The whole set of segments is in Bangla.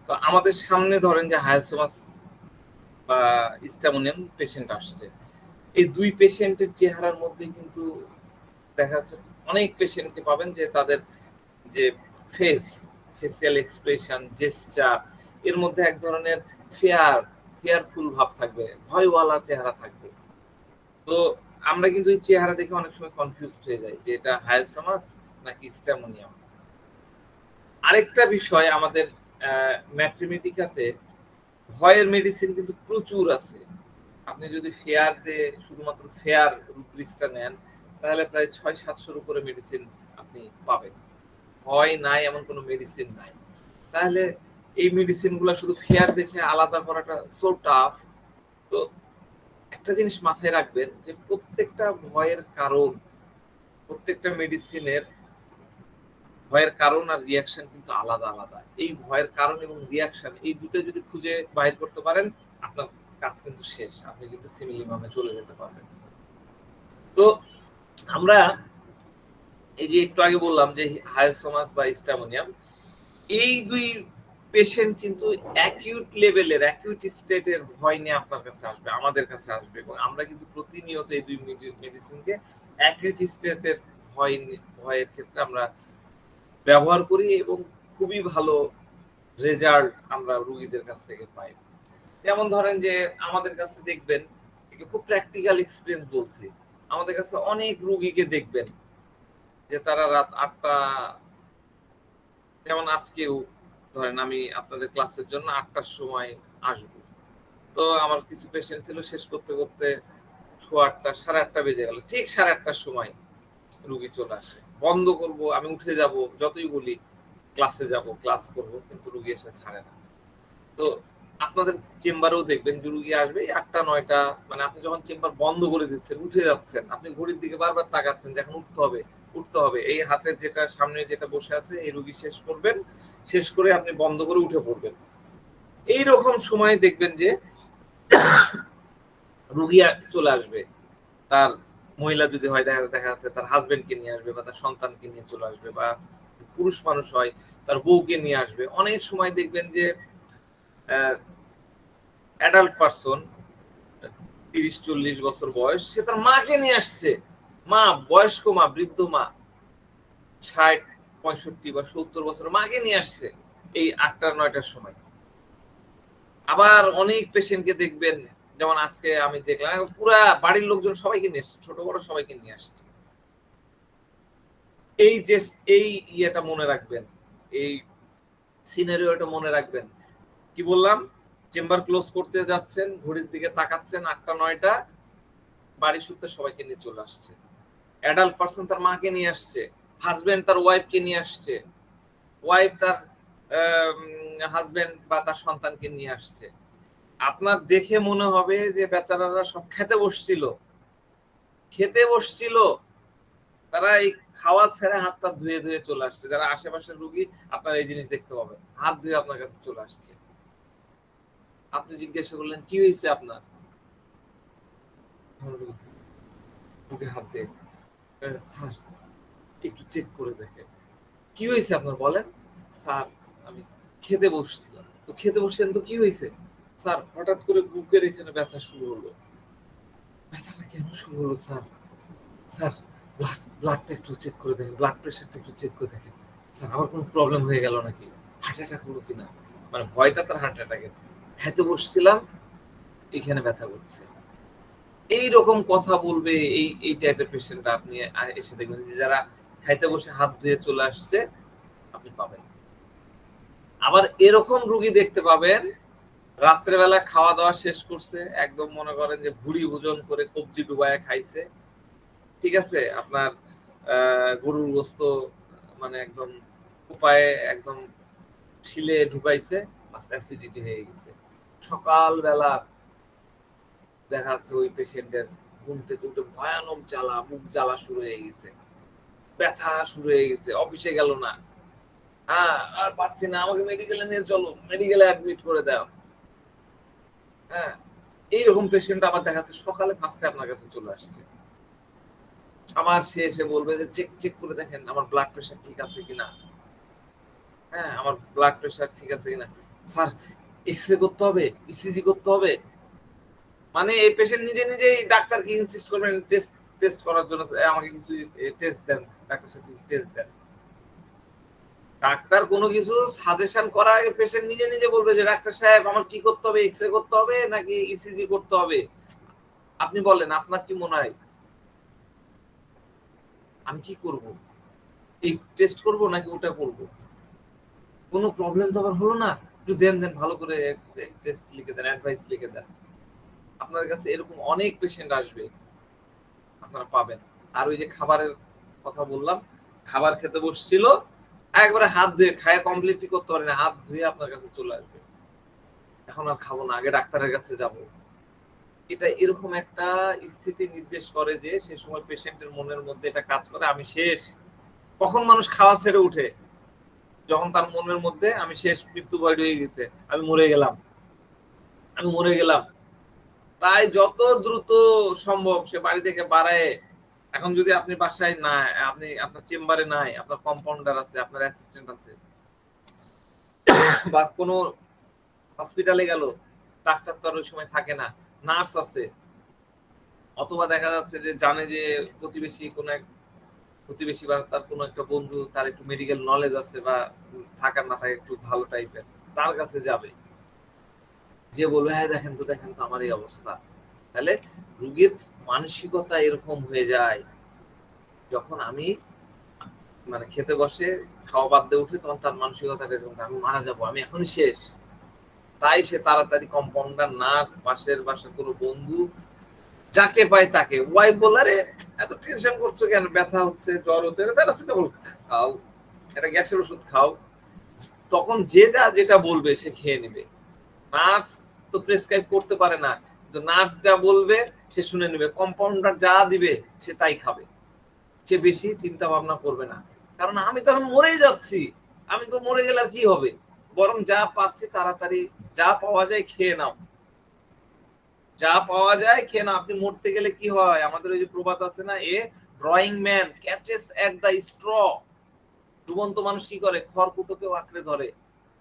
তো আমাদের সামনে ধরেন যে হায়াসোমাস বা স্ট্যামোনিয়াম পেশেন্ট আসছে, এই দুই পেশেন্টের চেহারার মধ্যে কিন্তু দেখা যাচ্ছে অনেক পেশেন্টকে পাবেন যে তাদের যে ফেসিয়াল এক্সপ্রেশন, জেসচার, এর মধ্যে এক ধরনের ফেয়ারফুল ভাব থাকবে, ভয়ওয়ালা চেহারা থাকবে। তো আমরা কিন্তু এই চেহারা দেখে অনেক সময় কনফিউজড হয়ে যাই যে এটা হায়াসোমাস নাকি স্ট্যামোনিয়াম। আরেকটা বিষয়, আমাদের ম্যাট্রিমেডিকাতে ভয়ের মেডিসিন কিন্তু প্রচুর আছে। আপনি যদি ফেয়ার দিয়ে শুধুমাত্র ফেয়ার রুব্রিক্সটা নেন, তাহলে প্রায় 600-700 উপরে মেডিসিন আপনি পাবেন। ভয় নাই এমন কোনো মেডিসিন নাই। তাহলে এই মেডিসিনগুলো শুধু ফেয়ার দেখে আলাদা করাটা সো টাফ। তো একটা জিনিস মাথায় রাখবেন যে প্রত্যেকটা ভয়ের কারণ, প্রত্যেকটা মেডিসিনের ভয়ের কারণ আর রিয়াকশন কিন্তু আলাদা আলাদা। এই ভয়ের কারণ এবং রিয়াকশন এই দুটো যদি খুঁজে বাইর করতে পারেন, আপনার কাজ কিন্তু শেষ, আপনি কিন্তু সিমিলিমামে চলে যেতে পারবেন। তো আমরা এই যে একটু আগে বললাম যে হায়াসোমাস বা স্ট্যামোনিয়াম, এই দুই পেশেন্ট কিন্তু অ্যাকিউট লেভেলের, অ্যাকিউট স্টেটের ভয় নিয়ে আপনার কাছে আসবে, আমাদের কাছে আসবে, এবং আমরা কিন্তু প্রতিনিয়ত এই দুই মেডিসিনকে অ্যাকিউট স্টেটের ভয়ের ক্ষেত্রে আমরা ব্যবহার করি এবং খুবই ভালো রেজাল্ট আমরা রোগীদের কাছ থেকে পাই। যেমন ধরেন যে আমাদের কাছে দেখবেন, খুব প্র্যাকটিক্যাল এক্সপিরিয়েন্স বলছি, আমাদের কাছে অনেক রোগীকে দেখবেন যে তারা রাত 8টা, যেমন আজকেও ধরেন আমি আপনাদের ক্লাসের জন্য 8টার সময় আসবো, তো আমার কিছু পেশেন্ট ছিল, শেষ করতে করতে 8:15 8:30 বেজে গেল। ঠিক 8:30টার সময় রুগী চলে আসে, বন্ধ করব, আমি উঠে যাব, যতই বলি ক্লাসে যাব, ক্লাস করব, কিন্তু রুগী এসে ছাড়ে না। তো আপনাদের চেম্বারেও দেখবেন যে রুগী আসবে 8টা 9টা, মানে আপনি যখন চেম্বার বন্ধ করে দিচ্ছেন, উঠে যাচ্ছেন, আপনি ঘড়ির দিকে বারবার তাকাচ্ছেন যে এখন উঠতে হবে, উঠতে হবে, এই হাতের যেটা সামনে যেটা বসে আছে এই রুগী শেষ করবেন, শেষ করে আপনি বন্ধ করে উঠে পড়বেন। এইরকম সময় দেখবেন যে রুগী চলে আসবে, তার মহিলা যদি হয় দেখা যাচ্ছে তার হাজবেন্ডকে নিয়ে আসবে, বা তার সন্তানকে নিয়ে চলে আসবে, বা পুরুষ মানুষ হয় তার বউকে নিয়ে আসবে। অনেক সময় দেখবেন যে অ্যাডাল্ট পারসন, 30-40 বছর বয়স, সে তার মাকে নিয়ে আসছে, মা, বয়স্ক মা, বৃদ্ধ মা, 60-65 বা 70 বছর মাকে নিয়ে আসছে এই 8টা 9টার সময়। আবার অনেক পেশেন্টকে দেখবেন, যেমন আজকে আমি দেখলাম পুরা বাড়ির লোকজন সবাইকে নিয়ে আসছে, ছোট বড় সবাইকে নিয়ে আসছে। এই যে এই ইয়েটা মনে রাখবেন, এই সিনারিওটা মনে রাখবেন। কি বললাম, চেম্বার ক্লোজ করতে যাচ্ছেন, ঘড়ির দিকে তাকাচ্ছেন 8টা 9টা, বাড়ি সূত্রে সবাইকে নিয়ে চলে আসছে। অ্যাডাল্ট পারসন তার মাকে নিয়ে আসছে, হাজবেন্ড তার ওয়াইফকে নিয়ে আসছে, ওয়াইফ তার হাজবেন্ড বা তার সন্তানকে নিয়ে আসছে। আপনার দেখে মনে হবে যে বেচারারা সব খেতে বসছিল, তারা এই খাওয়া ছেড়ে হাত পা ধুয়ে ধুয়ে চলে আসছে। যারা আশেপাশের রুগী, আপনার এই জিনিস দেখতে পাবেন, হাত ধুয়ে আপনার কাছে চলে আসছে। আপনি জিজ্ঞাসা করলেন কি হয়েছে আপনার, হাত দিয়ে, স্যার একটু চেক করে দেখেন কি হয়েছে আপনার, বলেন। স্যার আমি খেতে বসছিলাম, তো খেতে বসছেন তো কি হয়েছে? স্যার হঠাৎ করে বুকের এখানে ব্যথা শুরু হলো। ব্যথাটা কেন শুরু হলো স্যার? স্যার ব্লাডটা একটু চেক করে দেখেন, ব্লাড প্রেশারটা একটু চেক করে দেখেন। স্যার আবার কোনো প্রবলেম হয়ে গেল নাকি, হার্ট অ্যাটাক হলো কিনা? মানে ভয়টা তার হার্ট অ্যাটাকের। খাইতে বসছিলাম, এখানে ব্যথা করছে। এইরকম কথা বলবে এই টাইপের পেশেন্ট আপনি এসে দেখবেন যে যারা খাইতে বসে হাত ধুয়ে চলে আসছে, আপনি পাবেন। আবার এরকম রুগী দেখতে পাবেন, রাত্রেবেলা খাওয়া দাওয়া শেষ করছে, একদম মনে করেন যে ভুড়ি ভোজন করে কবজি ডুবায় খাইছে, ঠিক আছে, আপনার গরুর গোস্ত মানে একদম উপায়ে একদম শিলে ঢুকাইছে, অ্যাসিডিটি হয়ে গেছে। সকালবেলা দেখা যাচ্ছে ওই পেশেন্টের ঘুম থেকে উঠে ভয়ানক জ্বালা, মুখ জ্বালা শুরু হয়ে গেছে, ব্যথা শুরু হয়ে গেছে, অফিসে গেল না, হ্যাঁ আর পাচ্ছি না, আমাকে মেডিকেলে নিয়ে চলো, মেডিকেলে অ্যাডমিট করে দাও। হ্যাঁ, এইরকম পেশেন্ট আবার দেখা যাচ্ছে সকালে ফার্স্টে আপনার কাছে চলে আসছে, আবার সে এসে বলবে যে চেক করে দেখেন আমার ব্লাড প্রেশার ঠিক আছে কিনা, হ্যাঁ আমার ব্লাড প্রেশার ঠিক আছে কিনা। স্যার এক্সরে করতে হবে, ইসিজি করতে হবে, মানে এই পেশেন্ট নিজে নিজেই ডাক্তারকে ইনসিস্ট করবেন টেস্ট টেস্ট করার জন্য, আমাকে কিছু টেস্ট দেন, ডাক্তার সাহেব কিছু টেস্ট দেন। ডাক্তার কোনো কিছু সাজেশন করার আগে পেশেন্ট নিজে নিজে বলবে যে ডাক্তার সাহেব আমার কি করতে হবে, এক্সরে করতে হবে নাকি ইসিজি করতে হবে, আপনি বলেন আপনার কি মনে হয়, আমি কি করব, এই টেস্ট করব নাকি ওটা করব, কোনো প্রবলেম তো আবার হলো না, একটু দেন দেন ভালো করে টেস্ট লিখে দেন, অ্যাডভাইস লিখে দেন। আপনার কাছে এরকম অনেক পেশেন্ট আসবে, আপনারা পাবেন। আর ওই যে খাবারের কথা বললাম, খাবার খেতে বসছিল, একবারে হাত ধুয়ে খায় কমপ্লিটলি করতে পারে না, হাত ধুয়ে আপনার কাছে চলে আসবে, এখন আর খাবো না, আগে ডাক্তারের কাছে যাব। এটা এরকম একটা স্থিতি নির্দেশ করে যে সে সময় পেশেন্টের মনের মধ্যে এটা কাজ করে আমি শেষ। কখন মানুষ খাওয়া ছেড়ে উঠে, যখন তার মনের মধ্যে আমি শেষ, মৃত্যু ভয় হয়ে গেছে, আমি মরে গেলাম, আমি মরে গেলাম। তাই যত দ্রুত সম্ভব সে বাড়ি থেকে বাড়ায়। এখন যদি আপনি বাসায় না, আপনি আপনার চেম্বারে নাই, আপনার কম্পাউন্ডার আছে, আপনার অ্যাসিস্ট্যান্ট আছে, বা কোনো হসপিটালে গেল, ডাক্তার তো আর ওই সময় থাকে না, নার্স আছে, অথবা দেখা যাচ্ছে যে জানে যে প্রতিবেশী কোন এক প্রতিবেশী বা তার কোনো একটা বন্ধু, তার একটু মেডিকেল নলেজ আছে বা থাকার না থাকে একটু ভালো টাইপের, তার কাছে যাবে, যে বলবে হ্যাঁ দেখেন তো আমার এই অবস্থা। তাহলে রোগীর মানসিকতা এরকম হয়ে যায়, যখন আমি মানে খেতে বসে খাওয়া বাদ দিয়ে উঠে, তখন তার মানসিকতাটা এরকম আমি মারা যাবো, আমি এখনই শেষ। তাই সে তাড়াতাড়ি কম্পাউন্ডার, নার্স, পাশের বাসার কোনো বন্ধু, যাকে পায় তাকে, ওয়াইফ বলারে এত টেনশন করছো কেন, ব্যথা হচ্ছে, জ্বর হচ্ছে, প্যারাসিটামল খাও, এটা গ্যাসের ওষুধ খাও, তখন যে যা যেটা বলবে সে খেয়ে নেবে। নার্স তো প্রেসক্রাইব করতে পারে না, তো নার্স যা বলবে সে শুনে নেবে, কম্পাউন্ডার যা দিবে সে তাই খাবে, সে বেশি চিন্তা ভাবনা করবে না, কারণ আমি তো এখন মরেই যাচ্ছি, আমি তো মরে গেলে আর কি হবে, বরং যা পাচ্ছি তাড়াতাড়ি যা পাওয়া যায় খেয়ে নাও, যা পাওয়া যায় খেয়ে নাও। আপনি মরতে গেলে কি হয়, আমাদের ওই যে প্রবাদ আছে না, a drowning man catches at the straw, ডুবন্ত মানুষ কি করে, খড়কুটোকে আঁকড়ে ধরে,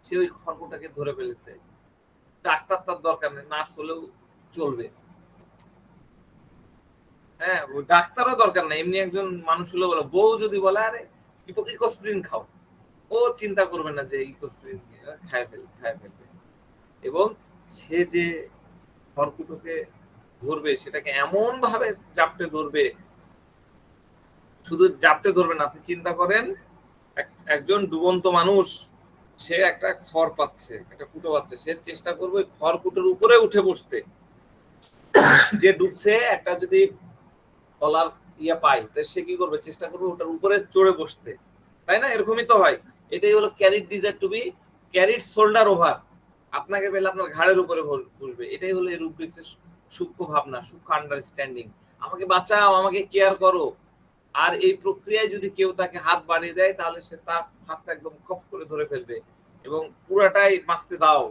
সে ওই খড়কুটাকে ধরে ফেলেছে। ডাক্তার তার দরকার নেই, নার্স হলেও চলবে, হ্যাঁ ডাক্তারও দরকার নেই, এমনি একজন মানুষ হলেও বলে, বউ যদি বলে আরে ইকোস্প্রিন খাও, ও চিন্তা করবে না যে ইকোস্প্রিন খায় ফেলবে। এবং সে যে খড়কুটোকে ধরবে, সেটাকে এমন ভাবে জাপটে ধরবে, শুধু জাপটে ধরবে না, আপনি চিন্তা করেন একজন ডুবন্ত মানুষ, সে একটা খড় পাচ্ছে, একটা কুটো পাচ্ছে, সে চেষ্টা করবে খড়কুটোর উপরে উঠে বসতে, যে ডুবছে একটা যদি কলার ইয়ে পায়, তো সে কি করবে, চেষ্টা করবে ওটার উপরে চড়ে বসতে, তাই না, এরকমই তো হয়। এটাই হলো carried desire to be carried shoulder over, আপনাকে পেলে আপনার ঘাড়ের উপরে বসবে, এটাই হলো এই রুব্রিক্সের সূক্ষ্ম ভাবনা, সূক্ষ্ম আন্ডারস্ট্যান্ডিং, আমাকে বাঁচাও, আমাকে কেয়ার করো। আর এই প্রক্রিয়ায় যদি কেউ তাকে হাত বাড়িয়ে দেয়, তাহলে সে তার হাতটা একদম খপ করে ধরে ফেলবে এবং পুরাটাই বাঁচতে দাও,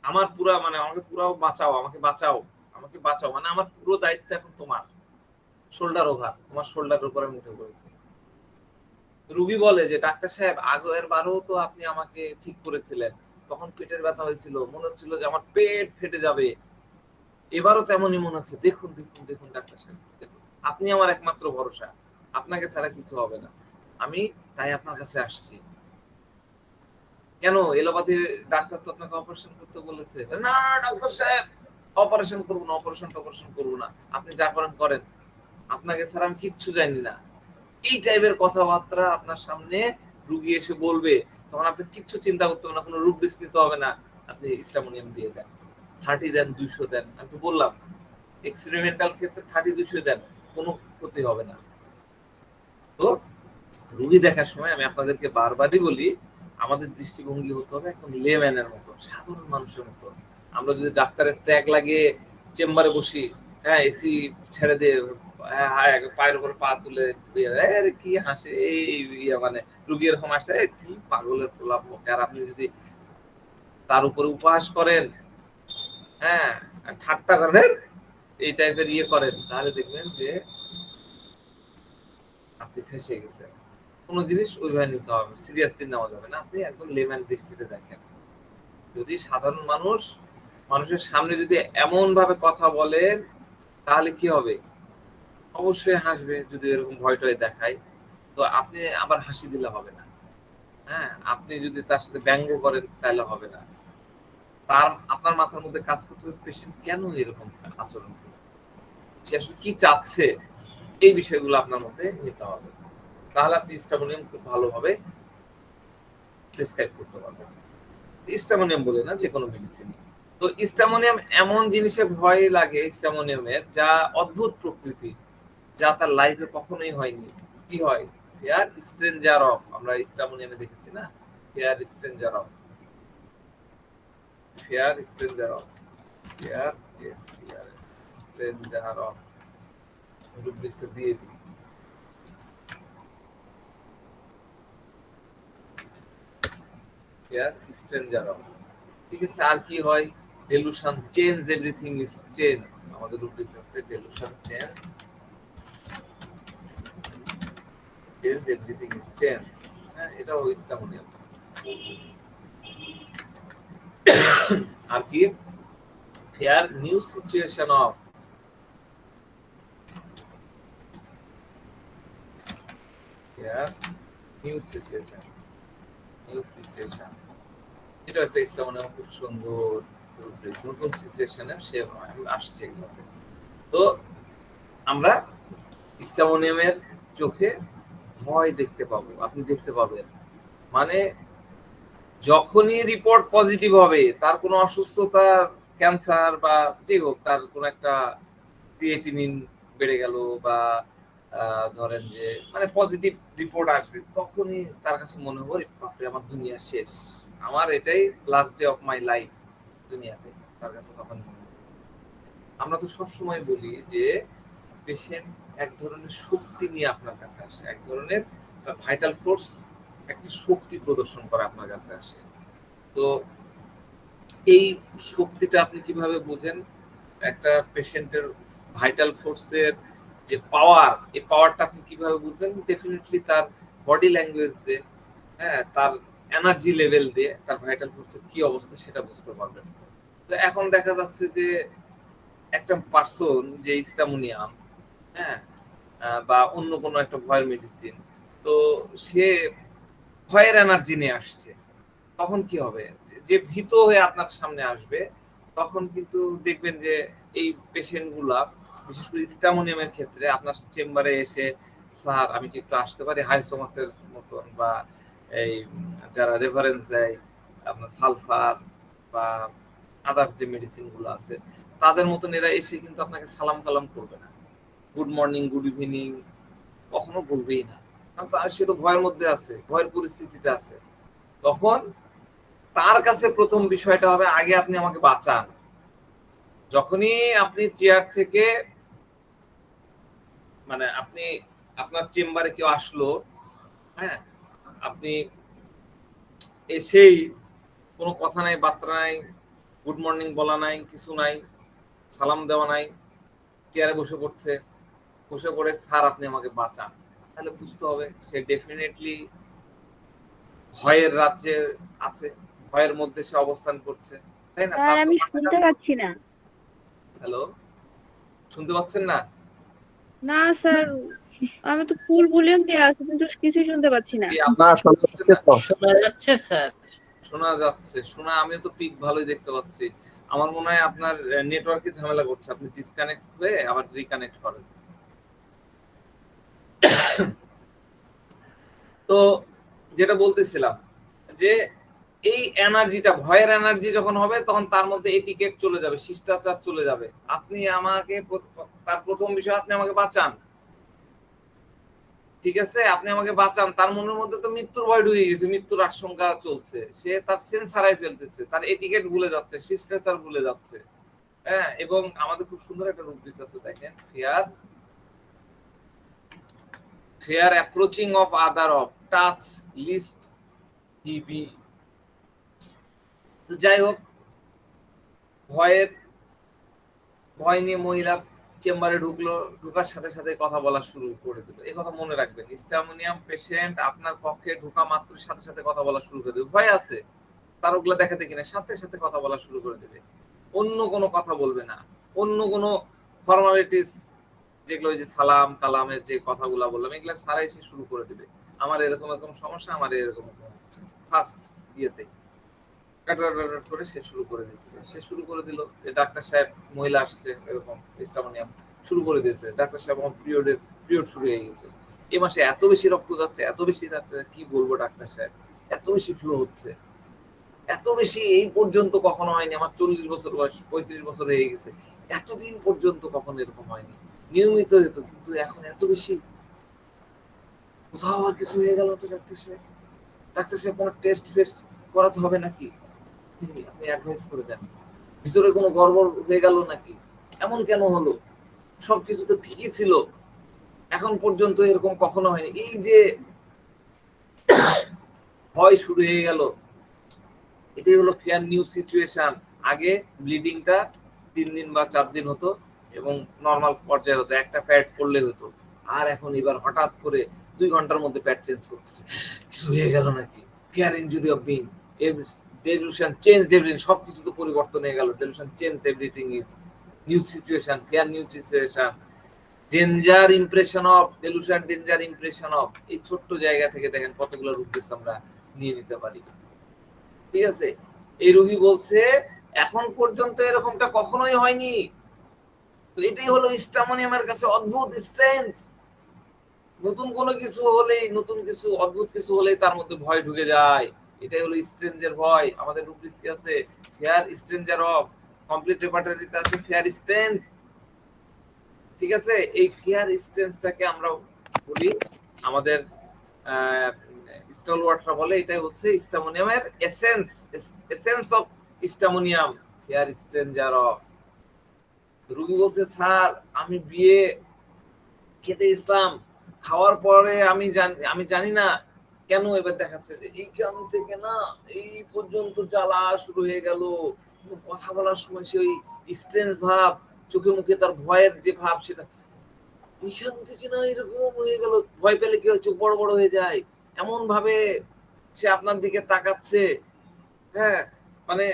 আমার পুরা মানে আমাকে পুরাও বাঁচাও, আমাকে বাঁচাও, আমাকে বাঁচাও, মানে আমার পুরো দায়িত্ব এখন তোমার, শোল্ডার ওভার, তোমার শোল্ডারের উপরে উঠে পড়েছে। রুগী বলে যে ডাক্তার সাহেব আগের বারও তো আপনি আমাকে ঠিক করেছিলেন, তখন পেটের ব্যথা হয়েছিল, মনে হচ্ছিল যে আমার পেট ফেটে যাবে, এবারও তেমনই মনে হচ্ছে, দেখুন দেখুন দেখুন ডাক্তার সাহেব দেখুন, আপনি আমার একমাত্র ভরসা, আপনাকে ছাড়া কিছু হবে না, আমি তাই আপনার কাছে আসছি। কেন, এলোপাথি ডাক্তার তো আপনাকে অপারেশন করতে বলেছে, না না ডাক্তার সাহেব অপারেশন করবো না, অপারেশন করবো না, আপনি যা করেন করেন, আপনাকে ছাড়া আমি কিচ্ছু জানি না, এই টাইপের কথাবার্তা আপনার সামনে রুগী এসে বলবে, তখন আপনি কিচ্ছু চিন্তা করতে হবে না, কোনো রুব্রিক্স নিতে হবে না, আপনি স্টামোনিয়াম দিয়ে দেন, 30 দেন, 200 দেন, আমি তো বললাম এক্সপেরিমেন্টাল ক্ষেত্রে 30-200 দেন, কোনো ক্ষতি হবে না। তো রুগী দেখার সময় আমি আপনাদেরকে বারবারই বলি, আমাদের দৃষ্টিভঙ্গি হতে হবে একদম লেম্যানের মতো, সাধারণ মানুষের মতো। আমরা যদি ডাক্তারের ট্যাগ লাগিয়ে চেম্বারে বসি, হ্যাঁ এসি ছেড়ে দিয়ে পায়ের উপর পা তুলে কি হাসে, মানে রুগী এরকম আসে, কি পাগলের প্রলাপ মুখে, আর আপনি যদি তার উপরে উপহাস করেন, হ্যাঁ ঠাট্টা করেন, এই টাইপের ইয়ে করেন, তাহলে দেখবেন যে আপনি ফেসে গেছেন। কোনো জিনিস ওইভাবে নিতে হবে, সিরিয়াসলি নেওয়া যাবে না, আপনি একদম লেম্যান দৃষ্টিতে দেখেন। যদি সাধারণ মানুষের সামনে যদি এমন ভাবে কথা বলেন, তাহলে কি হবে? অবশ্যই হাসবে। যদি এরকম ভয় টয় দেখায়, তো আপনি আবার হাসি দিলে হবে না। হ্যাঁ, আপনি যদি তার সাথে ব্যঙ্গ করেন তাহলে হবে না। আপনার মাথার মধ্যে কাজ করতে হবে পেশেন্ট কেন এরকম আচরণ করে, সে আসলে কি চাচ্ছে, এই বিষয়গুলো আপনার মধ্যে নিতে হবে। তাহলে আপনি স্টামোনিয়াম খুব ভালোভাবে প্রেসক্রাইব করতে পারবেন। স্টামোনিয়াম বলে না, যে কোনো মেডিসিন। তো স্টামোনিয়াম এমন জিনিসে ভয় লাগে, স্টামোনিয়ামের যা অদ্ভুত প্রকৃতি, যা তার লাইফে কখনোই হয়নি। কি হয়? ফেয়ার স্ট্রেঞ্জার অফ, আমরা স্টামোনিয়ামে দেখেছি না, fear stranger of, fear stranger of, fear stranger of, রূপবৃষ্টি দিয়ে দিই। ফেয়ার স্ট্রেঞ্জার অফ, ঠিক আছে। আর কি হয়? Delusion, change, everything is change, আমাদের রূপবৃষ্টি আছে delusion, change, change, everything is change. হ্যাঁ, এটাও স্টামোনিয়াম। আর কি? Fear new situation of, fear new situation, new situation, এটা একটা স্টামোনিয়াম, খুব সুন্দর নতুন সিচুয়েশনে সে আসছে এগুলোতে। তো আমরা স্টামোনিয়ামের চোখে ভয় দেখতে পাবো, আপনি দেখতে পাবেন। মানে যখনই রিপোর্ট পজিটিভ হবে, তার কোনো অসুস্থতা, ক্যান্সার বা যাই হোক, তার কোনো একটা ক্রিয়েটিনিন বেড়ে গেল বা ধরেন যে মানে পজিটিভ রিপোর্ট আসবে, তখনই তার কাছে মনে হবে বাপরে আমার দুনিয়া শেষ, আমার এটাই last day of my life দুনিয়াতে, তার কাছে তখন মনে হবে। আমরা তো সবসময় বলি যে পেশেন্ট এক ধরনের শক্তি নিয়ে আপনার কাছে আসে, এক ধরনের ভাইটাল ফোর্স, একটা শক্তি প্রদর্শন করে আপনার কাছে আসে। তো এই শক্তিটা আপনি কিভাবে বোঝেন? একটা পেশেন্টের ভাইটাল ফোর্সের যে পাওয়ার, এই পাওয়ারটা আপনি কিভাবে বুঝবেন? ডেফিনেটলি তার বডি ল্যাঙ্গুয়েজ দিয়ে, হ্যাঁ, তার এনার্জি লেভেল দিয়ে তার ভাইটাল ফোর্সের কি অবস্থা সেটা বুঝতে পারবেন। তো এখন দেখা যাচ্ছে যে একটা পার্সন যে স্টামোনিয়াম, হ্যাঁ, বা অন্য কোনো একটা ভয়ের মেডিসিন, তো সে ভয়ের এনার্জি নিয়ে আসছে, তখন কি হবে? যে ভীত হয়ে আপনার সামনে আসবে, তখন কিন্তু দেখবেন যে এই পেশেন্ট গুলা, বিশেষ করে স্টামোনিয়ামের ক্ষেত্রে, আপনার চেম্বারে এসে, স্যার আমি কি একটু আসতে পারি, হাইসোমাসের মতন, বা এই যারা রেফারেন্স দেয় আপনার সালফার বা আদার্স যে মেডিসিন গুলো আছে, তাদের মতন এরা এসে কিন্তু আপনাকে সালাম কালাম করবে না, গুড মর্নিং, গুড ইভিনিং কখনো বলবেই না, কারণ সে তো ভয়ের মধ্যে আছে, ভয়ের পরিস্থিতিতে আছে। তখন তার কাছে প্রথম বিষয়টা হবে, আগে আপনি আমাকে বাঁচান। যখনই আপনি চেয়ার থেকে, মানে আপনি আপনার চেম্বারে কেউ আসলো, হ্যাঁ, আপনি এসেই কোনো কথা নাই, বার্তা নাই, গুড মর্নিং বলা নাই, কিছু নাই, সালাম দেওয়া নাই, চেয়ারে বসে পড়ছে, বসে পড়ে স্যার আপনি আমাকে বাঁচান, তাহলে বুঝতে হবে সে ডেফিনেটলি ভয়ের রাজ্যে আছে, ভয়ের মধ্যে সে অবস্থান করছে, তাই না? স্যার তার তো আমি শুনতে পাচ্ছি না। হ্যালো, শুনতে পাচ্ছেন না? না স্যার, আমি তো ফুল ভলিউম দেওয়া আছে কিন্তু কিছুই শুনতে পাচ্ছি না। আপনার শোনা যাচ্ছে তো? শোনা যাচ্ছে স্যার? শোনা যাচ্ছে, আমি তো পিক ভালোই দেখতে পাচ্ছি। আমার মনে হয় আপনার নেটওয়ার্কে ঝামেলা করছে, আপনি ডিসকানেক্ট হয়ে আবার রিকানেক্ট করেন। তো যেটা বলতেছিলাম, যে এই এনার্জিটা, ভয়ের এনার্জি যখন হবে, তখন তার মধ্যে এটিকেট চলে যাবে, শিষ্টাচার চলে যাবে। আপনি আমাকে, তার প্রথম বিষয় আপনি আমাকে বাঁচান, ঠিক আছে, আপনি আমাকে বাঁচান। তার মনের মধ্যে তো মৃত্যুর ভয় ঢুকে গেছে, মৃত্যুর আশঙ্কা চলছে, সে তার সেন্স হারাই ফেলতেছে, তার এটিকেট ভুলে যাচ্ছে, শিষ্টাচার ভুলে যাচ্ছে। হ্যাঁ, এবং আমাদের খুব সুন্দর একটা রূপদিস আছে, দেখেন, fear approaching of other of touch লিস্ট হিবি। তো যাই হোক, ভয় নিয়ে মহিলা চেম্বারে ঢুকলো, ঢুকার সাথে সাথে কথা বলা শুরু করে দিল। এই কথা মনে রাখবেন, স্টামোনিয়াম পেশেন্ট আপনার পক্ষে ঢুকা মাত্র সাথে সাথে কথা বলা শুরু করে দেবে, ভয় আছে, তার ওগুলো দেখাতে কিনা সাথে সাথে কথা বলা শুরু করে দেবে, অন্য কোনো কথা বলবে না, অন্য কোনো ফর্মালিটিস যেগুলো ওই যে সালাম কালামের যে কথাগুলো বললাম এগুলো সারাই সে শুরু করে দেবে। আমার এরকম এরকম সমস্যা, আমার এরকম হচ্ছে, ফার্স্ট ইয়েতে করে সে শুরু করে দিচ্ছে। সে শুরু করে দিল যে ডাক্তার সাহেব মহিলা আসছে এরকম স্টামোনিয়াম শুরু করে দিয়েছে, ডাক্তার সাহেব আমার পিরিয়ড শুরু হয়ে গেছে, এই মাসে এত বেশি রক্ত যাচ্ছে, এত বেশি কি বলবো ডাক্তার সাহেব, এত বেশি ফ্লো হচ্ছে, এত বেশি এই পর্যন্ত কখনো হয়নি, আমার 40 বছর বয়স, 35 বছর হয়ে গেছে, এতদিন পর্যন্ত কখনো এরকম হয়নি, নিয়মিত হতো, কিন্তু এখন এত বেশি, কোথাও আবার কিছু হয়ে গেল তো ডাক্তার সাহেব, ডাক্তার সাহেব কোনো টেস্ট ফেস্ট করাতে হবে নাকি, আপনি অ্যাডভাইস করে দেন, ভিতরে কোনো গড়বড় হয়ে গেল নাকি, এমন কেন হলো, সবকিছু তো ঠিকই ছিল, এখন পর্যন্ত এরকম কখনো হয়নি, এই যে ভয় শুরু হয়ে গেল, এটাই হলো ফেয়ার নিউ সিচুয়েশন। আগে ব্লিডিংটা 3 দিন বা 4 দিন হতো এবং নর্মাল পর্যায়ে হতো, একটা প্যাড পড়লে হতো, আর এখন এবার হঠাৎ করে 2 ঘন্টার মধ্যে প্যাড চেঞ্জ করতেছে, কিছু হয়ে গেল নাকি, fair injury of being, delusion changed everything, সবকিছু তো পরিবর্তন হয়ে গেল, delusion changed everything is new situation, fair new situation, danger impression of delusion, danger impression of, এই ছোট্ট জায়গা থেকে দেখেন কতগুলো রূপ আমরা নিয়ে নিতে পারি। ঠিক আছে, এই রোগী বলছে এখন পর্যন্ত এরকমটা কখনোই হয়নি, তো এটাই হলো স্টামোনিয়ামের কাছে অদ্ভুত স্ট্রেঞ্জ, নতুন কোনো কিছু হলেই, নতুন কিছু অদ্ভুত কিছু হলেই তার মধ্যে ভয় ঢুকে যায়, এটাই হলো স্ট্রেঞ্জের ভয়। আমাদের রুব্রিক্স আছে ফেয়ার স্ট্রেঞ্জার অফ, কমপ্লিট রেপার্টরিতে আছে ফেয়ার স্ট্রেঞ্জ। ঠিক আছে, এই ফেয়ার স্ট্রেঞ্জটাকে আমরা বলি, আমাদের স্টলওয়ার্ডরা বলে এটাই হচ্ছে স্টামোনিয়ামের essence, essence of stramonium, fear stranger of. রোগী বলছে স্যার আমি বিয়ে খেতে ইসলাম, খাওয়ার পরে আমি জানি না কেন এবার দেখাচ্ছে যে এইখান থেকে না এই পর্যন্ত জ্বালা শুরু হয়ে গেল, কথা বলার সময় সেই স্ট্রেঞ্জ ভাব, চোখে মুখে তার ভয়ের যে ভাব, সেটা এইখান থেকে না এরকম হয়ে গেল, ভয় পেলে কি হয় চোখ বড় বড় হয়ে যায়, এমন ভাবে সে আপনার দিকে তাকাচ্ছে, হ্যাঁ মানে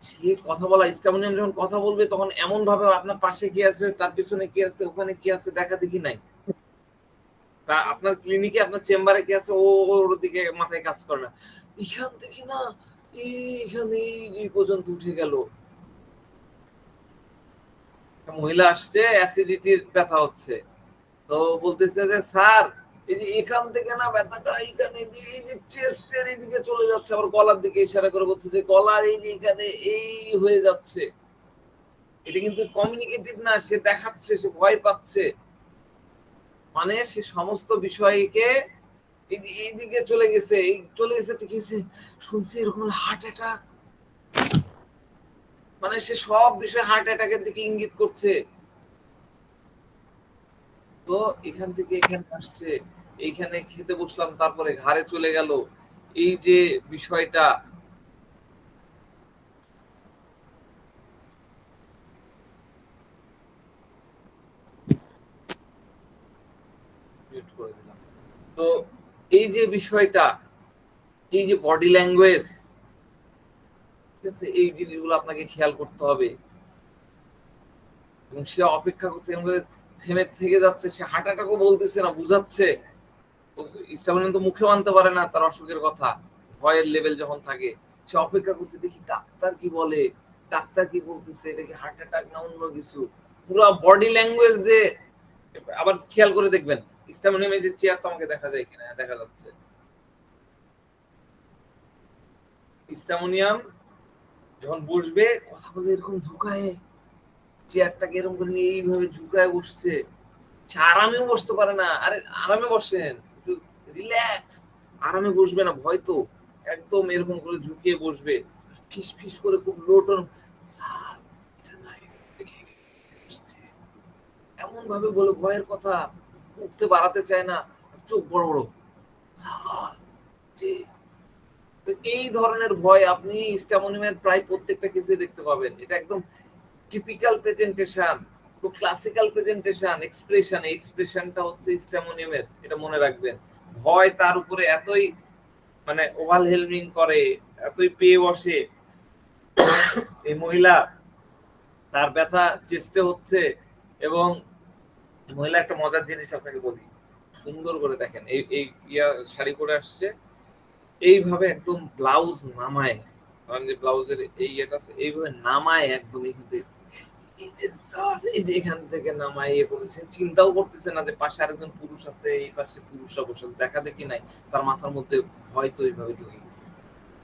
সে কথা বলা, স্টামোনিয়াম যখন কথা বলবে তখন এমন ভাবে আপনার পাশে কি আছে, তার পিছনে কি আছে, ওখানে কি আছে দেখা দেখি নাই, তা আপনার ক্লিনিকে আপনার চেম্বারে কি আছে ও ওর দিকে মাথায় কাজ করে না, এখান থেকে না এইখানে এই পর্যন্ত উঠে গেল। মহিলা আসছে অ্যাসিডিটির ব্যথা হচ্ছে, তো বলতেছে যে স্যার এই যে এখান থেকে না ব্যথাটা এইখানে এই যে চেস্টের এইদিকে চলে যাচ্ছে, আবার গলার দিকে ইশারা করে বলছে যে গলার এই যে এখানে এই হয়ে যাচ্ছে, এটা কিন্তু কমিউনিকেটিভ না, সে দেখাচ্ছে সে ভয় পাচ্ছে, মানে সে সমস্ত বিষয়কে এইদিকে চলে গেছে, এই চলে গেছে ঠিক আছে, শুনছি এরকম হার্ট অ্যাটাক, মানে সে সব বিষয় হার্ট অ্যাটাকের দিকে ইঙ্গিত করছে। তো এখান থেকে এখানে আসছে, এইখানে খেতে বসলাম তারপরে ঘাড়ে চলে গেল, এই যে বিষয়টা করে দিলাম। তো এই যে বিষয়টা, এই যে বডি ল্যাঙ্গুয়েজ, ঠিক আছে, এই জিনিসগুলো আপনাকে খেয়াল করতে হবে, এবং সে অপেক্ষা করছে, থেমে থেকে যাচ্ছে, সে হার্ট অ্যাটাকও বলতেছে না, বুঝাচ্ছে, স্টামোনিয়াম তো মুখে আনতে পারে না তার অসুখের কথা, ভয়ের লেভেল যখন থাকে, সে অপেক্ষা করছে দেখি ডাক্তার কি বলে, ডাক্তার কি বলতেছে, এটা কি হার্ট অ্যাটাক না অন্য কিছু, পুরো বডি ল্যাঙ্গুয়েজ দিয়ে। আবার খেয়াল করে দেখবেন স্টামোনিয়ামে যে চেয়ার তো আমাকে দেখা যায় কিনা, দেখা যাচ্ছে স্টামোনিয়াম যখন বসবে কথা বলবে এরকম ঝুঁকায়, চেয়ারটাকে এরকম করে নিয়ে এইভাবে ঝুঁকায় বসছে, সে আরামেও বসতে পারে না, আরে আরামে বসেন, একটু রিল্যাক্স, আরামে বসবে না, ভয় তো একদম এরকম করে ঝুঁকিয়ে বসবে, ফিস ফিস করে খুব লো টোন, স্যার এটা না এমন ভাবে বলে ভয়ের কথা, উঠতে বাড়াতে চায় না, চোখ বড় বড়, স্যার যে এই ধরনের ভয় আপনি স্টামোনিয়ামের প্রায় প্রত্যেকটা কেসে দেখতে পাবেন, এটা একদম টিপিক্যাল প্রেজেন্টেশন, খুব ক্লাসিক্যাল প্রেজেন্টেশন, এক্সপ্রেশনটা হচ্ছে স্টামোনিয়ামের, এটা মনে রাখবেন, ভয় তার উপরে এতই মানে ওভাল হেলমিং করে, এতই পেয়ে বসে এই মহিলা, তার ব্যথা চেস্টে হচ্ছে। এবং মহিলা একটা মজার জিনিস আপনাকে বলি, সুন্দর করে দেখেন, এই এই শাড়ি পরে আসছে, এইভাবে একদম ব্লাউজ নামায়, কারণ যে ব্লাউজের এই ইয়েটা আছে, এইভাবে নামায় একদম এই যে এখান থেকে নামায় ইয়ে করেছে, চিন্তাও করতেছে না যে পাশে আরেকজন পুরুষ আছে, এই পাশে পুরুষরা বসে, দেখা দেখি নাই, তার মাথার মধ্যে হয়তো এইভাবে ঢুকে গেছে।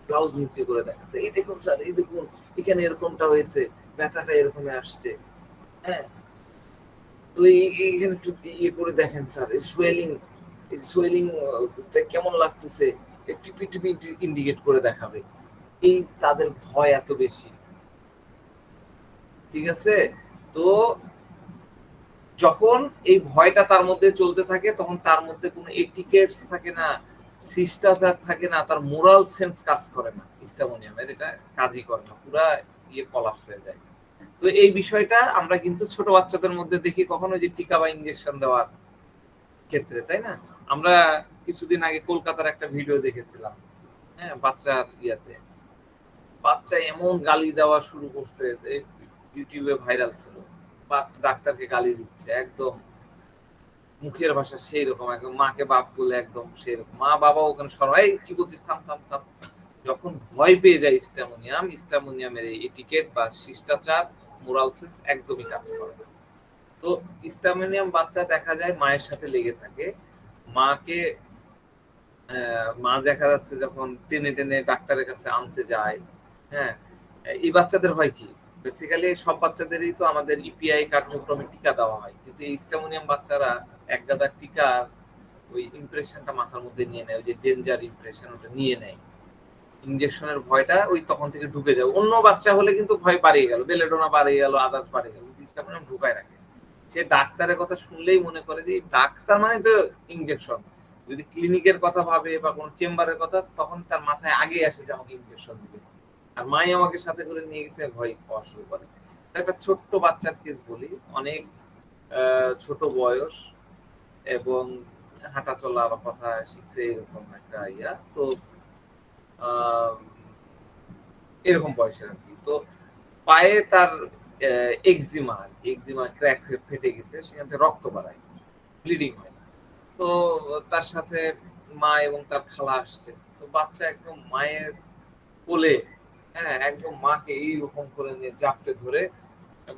ব্লাউজ নিচে করে দেখাচ্ছে, এই দেখুন স্যার, এই দেখুন এখানে এরকমটা হয়েছে, ব্যথাটা এরকমই আসছে। হ্যাঁ, তো এইখানে একটু ইয়ে করে দেখেন স্যার, সোয়েলিং, এই সোয়েলিং কেমন লাগতেছে, টিপি টিপি ইন্ডিকেট করে দেখাবে। এই তাদের ভয় এত বেশি, ঠিক আছে? তো যখন এই ভয়টা তার মধ্যে চলতে থাকে, তখন তার মধ্যে কোনো এটিকেটস থাকে না, শিষ্টাচার থাকে না, তার মোরাল সেন্স কাজ করে না, হিস্টামোনিয়ামের এটা কাজই করে না, পুরা ইয়ে কলাপস হয়ে যায়। তো এই বিষয়টা আমরা কিন্তু ছোট বাচ্চাদের মধ্যে দেখি, কখনো যে টিকা বা ইনজেকশন দেওয়ার ক্ষেত্রে, তাই না? আমরা কিছুদিন আগে কলকাতার একটা ভিডিও দেখেছিলাম, হ্যাঁ, বাচ্চার ইয়াতে বাচ্চা এমন গালি দেওয়া শুরু করছে, ইউটিউবে ভাইরাল ছিল, ডাক্তারকে গালি দিচ্ছে একদম মুখের ভাষা সেই রকম, একদম মাকে বাপ বলে একদম সেই রকম, মা বাবা ওখানে সবাই কি বলছিস, থাম থাম থাম। যখন ভয় পেয়ে যায় ইস্টামোনিয়ামের এই এটিকেট বা শিষ্টাচার, মোরাল সেন্স একদমই কাজ করে না। তো ইস্টামোনিয়াম বাচ্চা দেখা যায় মায়ের সাথে লেগে থাকে, মাকে মা দেখা যাচ্ছে যখন টেনে টেনে ডাক্তারের কাছে আনতে যায়। হ্যাঁ, এই বাচ্চাদের হয় কি, বেসিক্যালি সব বাচ্চাদেরই তো আমাদের ইপিআই কার্যক্রমে টিকা দেওয়া হয়, কিন্তু এই ইস্টামোনিয়াম বাচ্চারা এক গাদা টিকা ওই ইমপ্রেশনটা মাথার মধ্যে নিয়ে নেয়, ওই যে ডেঞ্জার ইমপ্রেশন, ওটা নিয়ে নেয়, ইনজেকশনের ভয়টা ওই তখন থেকে ঢুকে যায়। অন্য বাচ্চা হলে কিন্তু ভয় বাড়িয়ে গেল, বেলেডোনা বাড়িয়ে গেল, আদার্স বাড়িয়ে গেল, কিন্তু ইস্টামোনিয়াম ঢুকায় রাখে। সে ডাক্তারের কথা শুনলেই মনে করে যে ডাক্তার মানে তো ইনজেকশন, যদি ক্লিনিকের কথা ভাবে বা কোনো চেম্বারের কথা, তখন তার মাথায় আগে আসে যে আমাকে ইনজেকশন দিবে। আর মাই আমাকে সাথে করে নিয়ে গেছে, ভয় পাওয়া শুরু করে। একটা ছোট্ট বাচ্চার কেস বলি, অনেক ছোট বয়স এবং হাঁটা চলা বা কথা শিখছে, এরকম একটা ইয়া, তো এরকম বয়সের আর কি। তো পায়ে তার এক্সিমা ক্র্যাক ফেটে গেছে, সেখান থেকে রক্ত বাড়ায়, ব্লিডিং হয়। তো তার সাথে মা এবং তার খালা আসছে, তো বাচ্চা একদম মায়ের কোলে, হ্যাঁ, একদম মাকে এইরকম করে নিয়ে জাপটে ধরে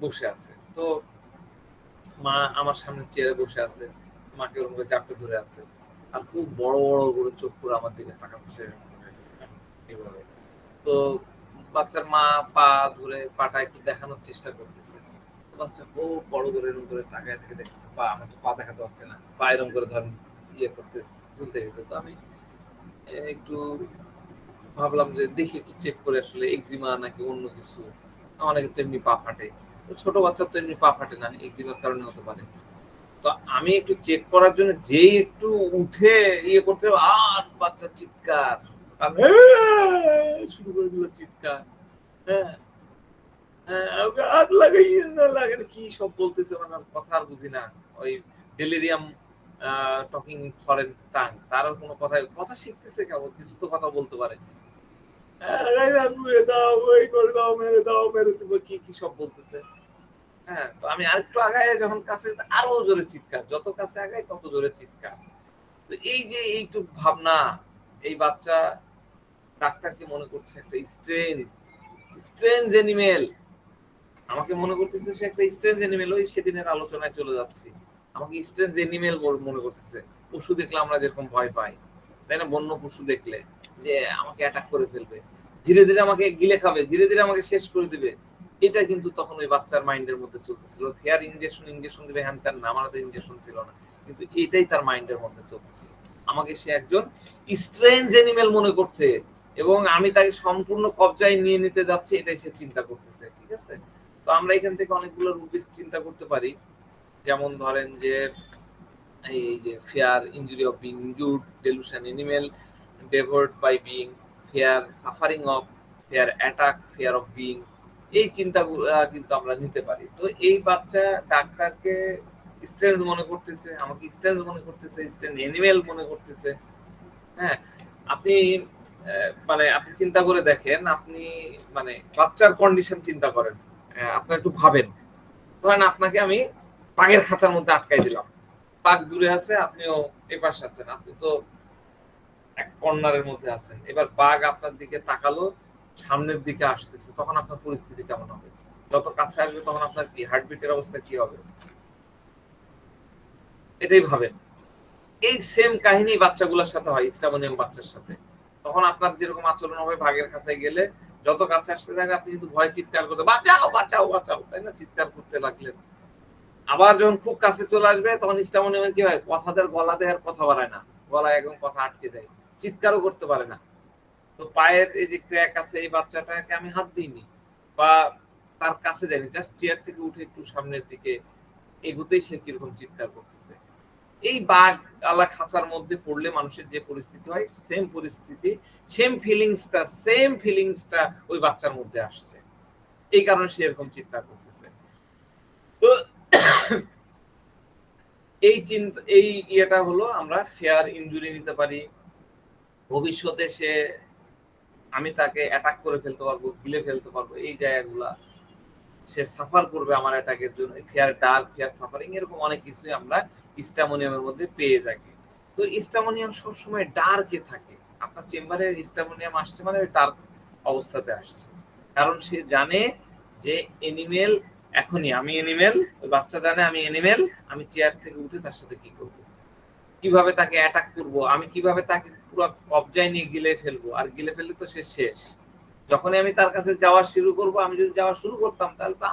বসে আছে। তো মা আমার সামনে চেয়ারে বসে আছে, মাকে ওরকম করে জাপটে ধরে আছে, আর খুব বড় বড় করে চোখ করে আমার দিকে তাকাচ্ছে এইভাবে। তো বাচ্চার মা পা ধরে পাটা একটু দেখানোর চেষ্টা করতেছে, বাচ্চা খুব বড় করে এরকম করে তাকায় থেকে দেখতেছে, পা আমার তো পা দেখাতে পারছে না, পা এরকম করে ধরেন ইয়ে করতে চলতে গেছে। তো আমি একটু ভাবলাম যে দেখি একটু চেক করে আসলে এক্সিমা নাকি অন্য কিছু, অনেকে তো এমনি পা ফাটে, তো ছোট বাচ্চার তো এমনি পা ফাটে না, এক্সিমার কারণে হতে পারে। তো আমি একটু চেক করার জন্য যেই একটু উঠে ইয়ে করতে, আর বাচ্চার চিৎকার, শুরু করে দিল চিৎকার। হ্যাঁ, আমাকে হাত লাগাইয়েন না, লাগান কি সব বলতেছে, মানে কথা আর বুঝি না। ওই ডেলিরিয়াম টকিং ফরেন টাং, তার কোনো কথা শিখতেছে, কেমন কিছু তো কথা বলতে পারে। দাও, ওই করে দাও, মেরে দাও, মেরে দেবো, কি কি সব বলতেছে। হ্যাঁ, তো আমি আরেকটু আগায় যখন কাছে, আরো জোরে চিৎকার, যত কাছে আগাই তত জোরে চিৎকার। তো এই যে এইটুক ভাবনা, এই বাচ্চা ডাক্তারকে মনে করছে একটা স্ট্রেঞ্জ এনিমেল, আমাকে মনে করতেছে সে একটা স্ট্রেঞ্জ এনিমেল। ওই সেদিনের আলোচনায় চলে যাচ্ছি, আমাকে স্ট্রেঞ্জ এনিমেল মনে করতেছে। পশু দেখলে আমরা যেরকম ভয় পাই, তাই না, বন্য পশু দেখলে যে আমাকে অ্যাটাক করে ফেলবে, ধীরে ধীরে আমাকে গিলে খাবে, ধীরে ধীরে আমাকে শেষ করে দিবে, এটা কিন্তু তখন ওই বাচ্চার মাইন্ডের মধ্যে চলতেছিল। ফেয়ার ইনজেকশন দিবে, হ্যান ত্যান না, আমার হাতে ইনজেকশন ছিল না, কিন্তু এটাই তার মাইন্ডের মধ্যে চলতেছিল, আমাকে সে একজন স্ট্রেঞ্জ এনিমেল মনে করছে এবং আমি তাকে সম্পূর্ণ কবজায় নিয়ে নিতে যাচ্ছি, এটাই সে চিন্তা করতেছে। ঠিক আছে, তো আমরা এখান থেকে অনেকগুলো রূপে চিন্তা করতে পারি, যেমন ধরেন যে এই যে fear injury of being injured, delusion animal, devoured by being, fear suffering of, fear attack, fear of being, এই চিন্তাগুলো কিন্তু আমরা নিতে পারি। তো এই বাচ্চা ডাক্তারকে স্ট্রেঞ্জ মনে করতেছে, আমাকে স্ট্রেঞ্জ মনে করতেছে, স্ট্রেঞ্জ এনিমেল মনে করতেছে। হ্যাঁ, আপনি মানে আপনি চিন্তা করে দেখেন, আপনি মানে বাচ্চার কন্ডিশন চিন্তা করেন, আপনার একটু ভাবেন। ধরেন আপনাকে আমি বাঘের খাঁচার মধ্যে আটকাই দিলাম, বাঘ দূরে আছে, আপনিও এই পাশে আছেন, আপনি তো এক কর্নারের মধ্যে আছেন। এবার বাঘ আপনার দিকে তাকালো, সামনের দিকে আসতেছে, তখন আপনার পরিস্থিতি কেমন হবে? যত কাছে আসবে তখন আপনার কি হার্টবিটের অবস্থা কি হবে? এটাই ভাবেন। এই সেম কাহিনী বাচ্চাগুলোর সাথে হয়, স্টামোনিয়াম বাচ্চার সাথে। তখন আপনার যেরকম আচরণ হবে বাঘের কাছে গেলে, যত কাছে আসতে থাকে আপনি কিন্তু ভয় চিৎকার করতে, বাঁচাও বাঁচাও বাঁচাও, তাই না? চিৎকার করতে লাগলেন। আবার যখন খুব কাছে চলে আসবে তখন স্টামোনিয়ামের কি হয়, কথাদের গলাতে আর কথা বাড়ায় না, গলায় একদম কথা আটকে যায়, চিৎকারও করতে পারে না। তো পায়ের এই যে ক্র্যাক আছে, এই বাচ্চাটাকে আমি হাত দিইনি বা তার কাছে যাইনি, জাস্ট চেয়ার থেকে উঠে একটু সামনের দিকে এগুতেই সে কিরকম চিৎকার করতেছে। এই বাঘ আলা খাঁচার মধ্যে পড়লে মানুষের যে পরিস্থিতি হয়, সেম পরিস্থিতি, সেম ফিলিংসটা ওই বাচ্চার মধ্যে আসছে, এই কারণে সে এরকম চিৎকার করতেছে। তো এই চিন্তা, এই ইয়েটা হলো আমরা ফেয়ার ইনজুরি নিতে পারি। ভবিষ্যতে সে, আমি তাকে অ্যাটাক করে ফেলতে পারবো, গিলে ফেলতে পারবো, এই জায়গাগুলা সে সাফার করবে আমার অ্যাটাকের জন্য, ফেয়ার ডার্ক, ফেয়ার সাফারিং, এরকম অনেক কিছুই আমরা স্টামোনিয়ামের মধ্যে পেয়ে থাকি। তো স্টামোনিয়াম সবসময় ডার্কে থাকে। আপনার চেম্বারে স্টামোনিয়াম আসছে মানে ডার্ক অবস্থাতে আসছে, কারণ সে জানে যে এনিমেল, এখনই আমি এনিমেল, ওই বাচ্চা জানে আমি এনিমেল, আমি চেয়ার থেকে উঠে তার সাথে কি করব, কিভাবে তাকে অ্যাটাক করব, আমি কিভাবে তাকে পুরো কবজায় নিয়ে গিলে ফেলবো, আর গিলে ফেললে তো সে শেষ। যখনই আমি তার কাছে যাওয়া শুরু করব, আমি যদি যাওয়া শুরু করতাম তাহলে তো